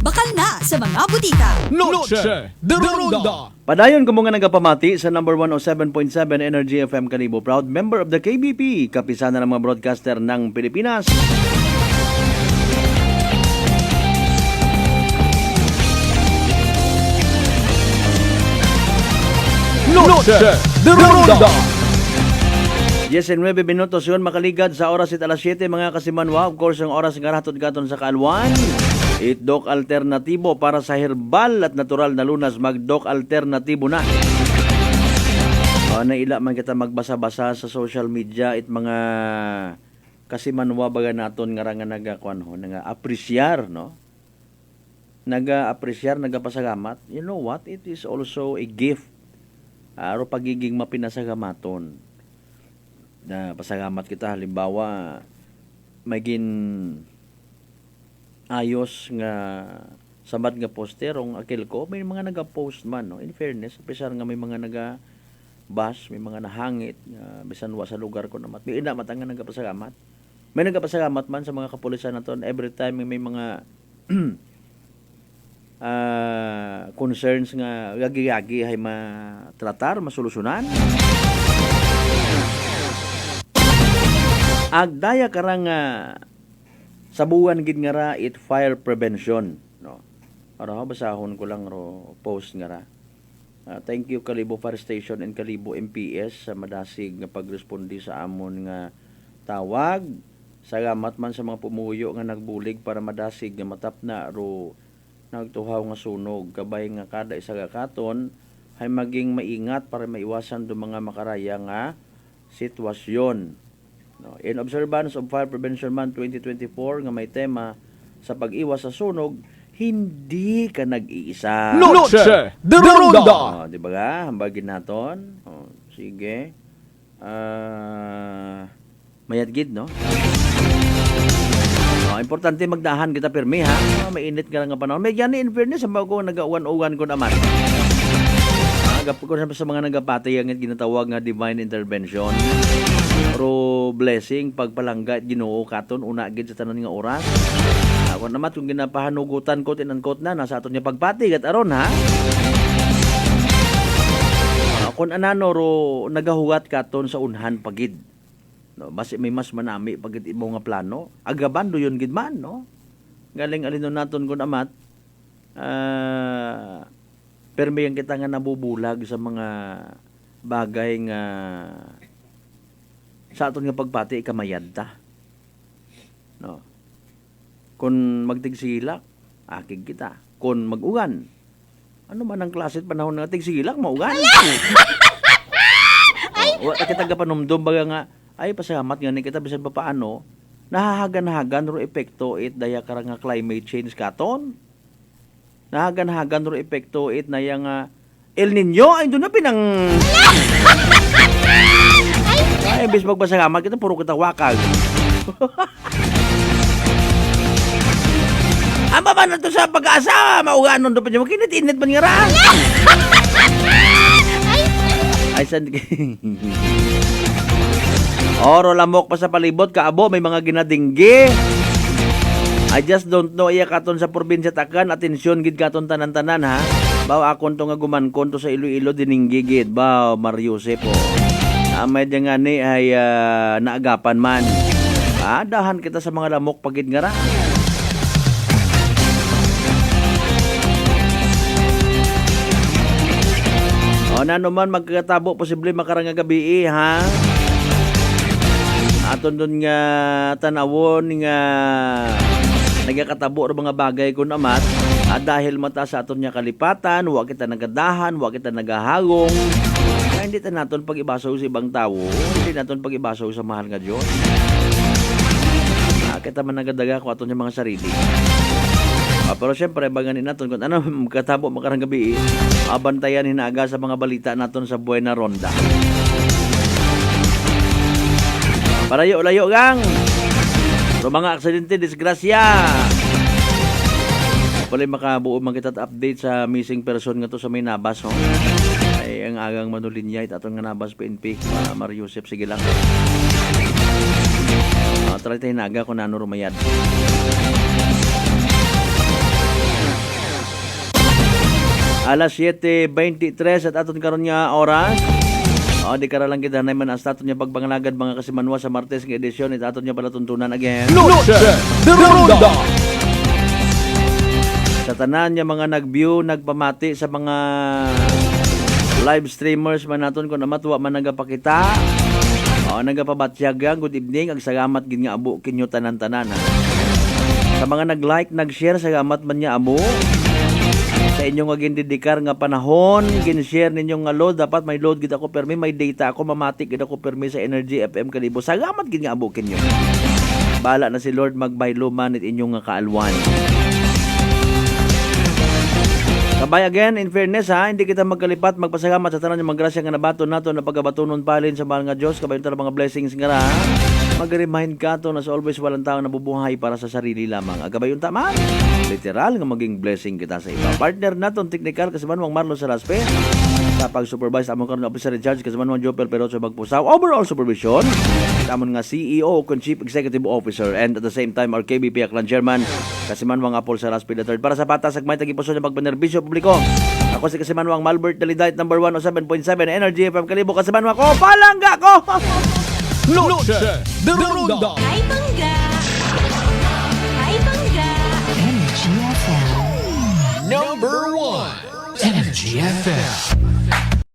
Speaker 12: Bakal na sa mga butika.
Speaker 3: Noche de Ronda.
Speaker 6: Padayon ko mga nagapamati sa number 107.7 Energy FM Kalibo. Proud member of the KBP, kapisanan ng mga broadcaster ng Pilipinas.
Speaker 3: Noche de Ronda.
Speaker 6: 19 minutos yun makaligad sa oras at alas 7 mga kasimanwa. Of course, ang oras nga ratod gaton sa kaalwan. Itdok alternatibo para sa herbal at natural na lunas. Magdok alternatibo na. Naila man kita magbasa-basa sa social media it mga kasimanwa baga naton nga nga nag-apresyar, no? Nag-apresyar, nagapasagamat. You know what? It is also a gift. Aro pagiging mapinasagamaton. Na pasagamat kita halimbawa maging ayos nga samat nga posterong akil ko may mga naga-post man, no? In fairness, pesar nga may mga naga-bash, may mga nahangit bisan wa sa lugar ko naman may ina matang nga nagapasagamat, may nagapasagamat man sa mga kapulisan naton every time may mga concerns nga gagi-gagi ay matratar, masolusyonan. Agdaya karang sabuan gid nga ra it fire prevention, no. Ara basahon ko lang ro post nga ra. Thank you Kalibo Fire Station and Kalibo MPS sa madasig nga pagrespondi sa amon nga tawag. Salamat man sa mga pumuyo nga nagbulig para madasig nga matapna ro nagtuhaw nga sunog. Kabay nga kada isa ka katon ay maging maingat para maiwasan do mga makaraya nga sitwasyon. No, in observance of Fire Prevention Month 2024 nga may tema sa pag-iwas sa sunog, hindi ka nag-iisa.
Speaker 3: Noche de Ronda.
Speaker 6: Di ba ga? Hambagin naton. Sige. Mayadgid, no? Importante magdahan kita pirmi, ha? Mainit ka lang nga panahon. May gani in fairness, ang bago nag-101 ko naman. Ko sa mga nagapatay ang ginatawag nga divine intervention. Pero blessing, pagpalangga at Ginoo katon, una agad sa tanan nga oras. Ako naman, kung ginapahanugutan ko, tinangkot na, nasa aton niya pagpati, gat aron, ha? Kung anano, ro, nagahugat katon sa unhan pagid. No, basi may mas manami pagid imo nga plano. Agabando yun gid man, no? Galing alinon naton kun amat. Permi ang kita nga nabubulag sa mga bagay nga sa aton nga pagpati ikamayad ta. No. Kung magtigsilak, akig kita. Kung mag-ugan, ano man ang klase at panahon nga tigsilak, maugan. Kita gapanumdum baga nga, ay pasalamat nga ni kita bisan pa paano, nahahagan-hagan ro epekto it daya karang nga climate change katon. Nahagan-hagan ro epekto it na yang El Nino ay doon na pinang ay bis magpasalamat kita puro kita wakag. Aba ba na to sa pag-asa mauganon do pa niya kinit-init man nga ra. Ay san Oro lamok pa sa palibot kaabo may mga ginadinggi. I just don't know iya katon sa probinsya takan atensyon gid katon tanan-tanan ha. Baw akon to nga gumankon to sa Iloilo dininggi gid baw Mariusep po. Amay nga ni ay naagapan man. Dahan kita sa mga lamok pagid nga ra. O na naman magkatabo, posible makarang nga gabi ha. Aton doon nga tanawon nga nagakatabo ng mga bagay ko naman. Dahil mata sa aton nga kalipatan, wa kita nagadahan, wa kita nagahagong. Kaya hindi naton pag-ibasaw sa ibang tao, hindi naton pag-ibasaw sa mahal nga Diyos. Kita man nagadaga ko aton yung mga sarili. Pero syempre, baganin natin kung ano katabo makarang gabi, abantayan hinaaga sa mga balita natin sa Buena Ronda. Parayo-layo gang! Pero mga aksidente, disgrasya! Pala'y makabuo man kita update sa missing person nga to sa may nabas, no? Ay, ang agang manulinya, itatong nga nabas PNP, Mario Joseph, sige lang. Try tayo hinaga kung nano rumayad. Alas 7:23 at aton karon nga oras. Di kara lang kita naman ang aton niya pagbangalagad mga kasimanwa sa Martes nga edisyon at aton niya palatuntunan again.
Speaker 7: Noche de Ronda.
Speaker 6: Sa tanan niya mga nag-view, nagpamati sa mga live streamers man naton kung namatwa man nagapakita. Nagapabatyagang good evening, ang salamat gid nga abo kinyo tanan-tanan. Sa mga nag-like, nag-share, salamat man niya abo. Sa inyong gindidikar nga panahon, gin-share ninyong nga load, dapat may load gid ako permi, may data ako, mamatik gid ako permi sa Energy FM Kalibo. Salamat gid nga abo kinyo. Bala na si Lord magbaylo man it inyong nga kaalwan. Kabay again, in fairness ha, hindi kita magkalipat, magpasalamat sa tanan yung mga grasya nga nabaton nato na pagabatunon palin sa mahal nga Diyos, kabay yung mga blessings nga ra. Mag-remind ka to na sa always walang tao nabubuhay para sa sarili lamang. Agabay yung tama, literal nga maging blessing kita sa iba. Partner naton technical kasi manuang Marlon Saraspe, sa pag-supervise among karon officer in charge kasi manuang Jopel Peroso Magpusaw, overall supervision amon nga CEO kung Chief Executive Officer, and at the same time our KBP Aklan Chairman kasi manuang Apol Saraspe III. Para sa patas sagmay tagipuson ng pagbenerbisyo publiko, ako si kasi manuang Malbert Dalidite number 1 o 7.7 Energy FM Kalibo kasi manuang ko palangga ko.
Speaker 7: Noche de Ronda.
Speaker 2: Hi, Bangga! Hi, Bangga!
Speaker 7: Energy FM. Number 1. Energy FM.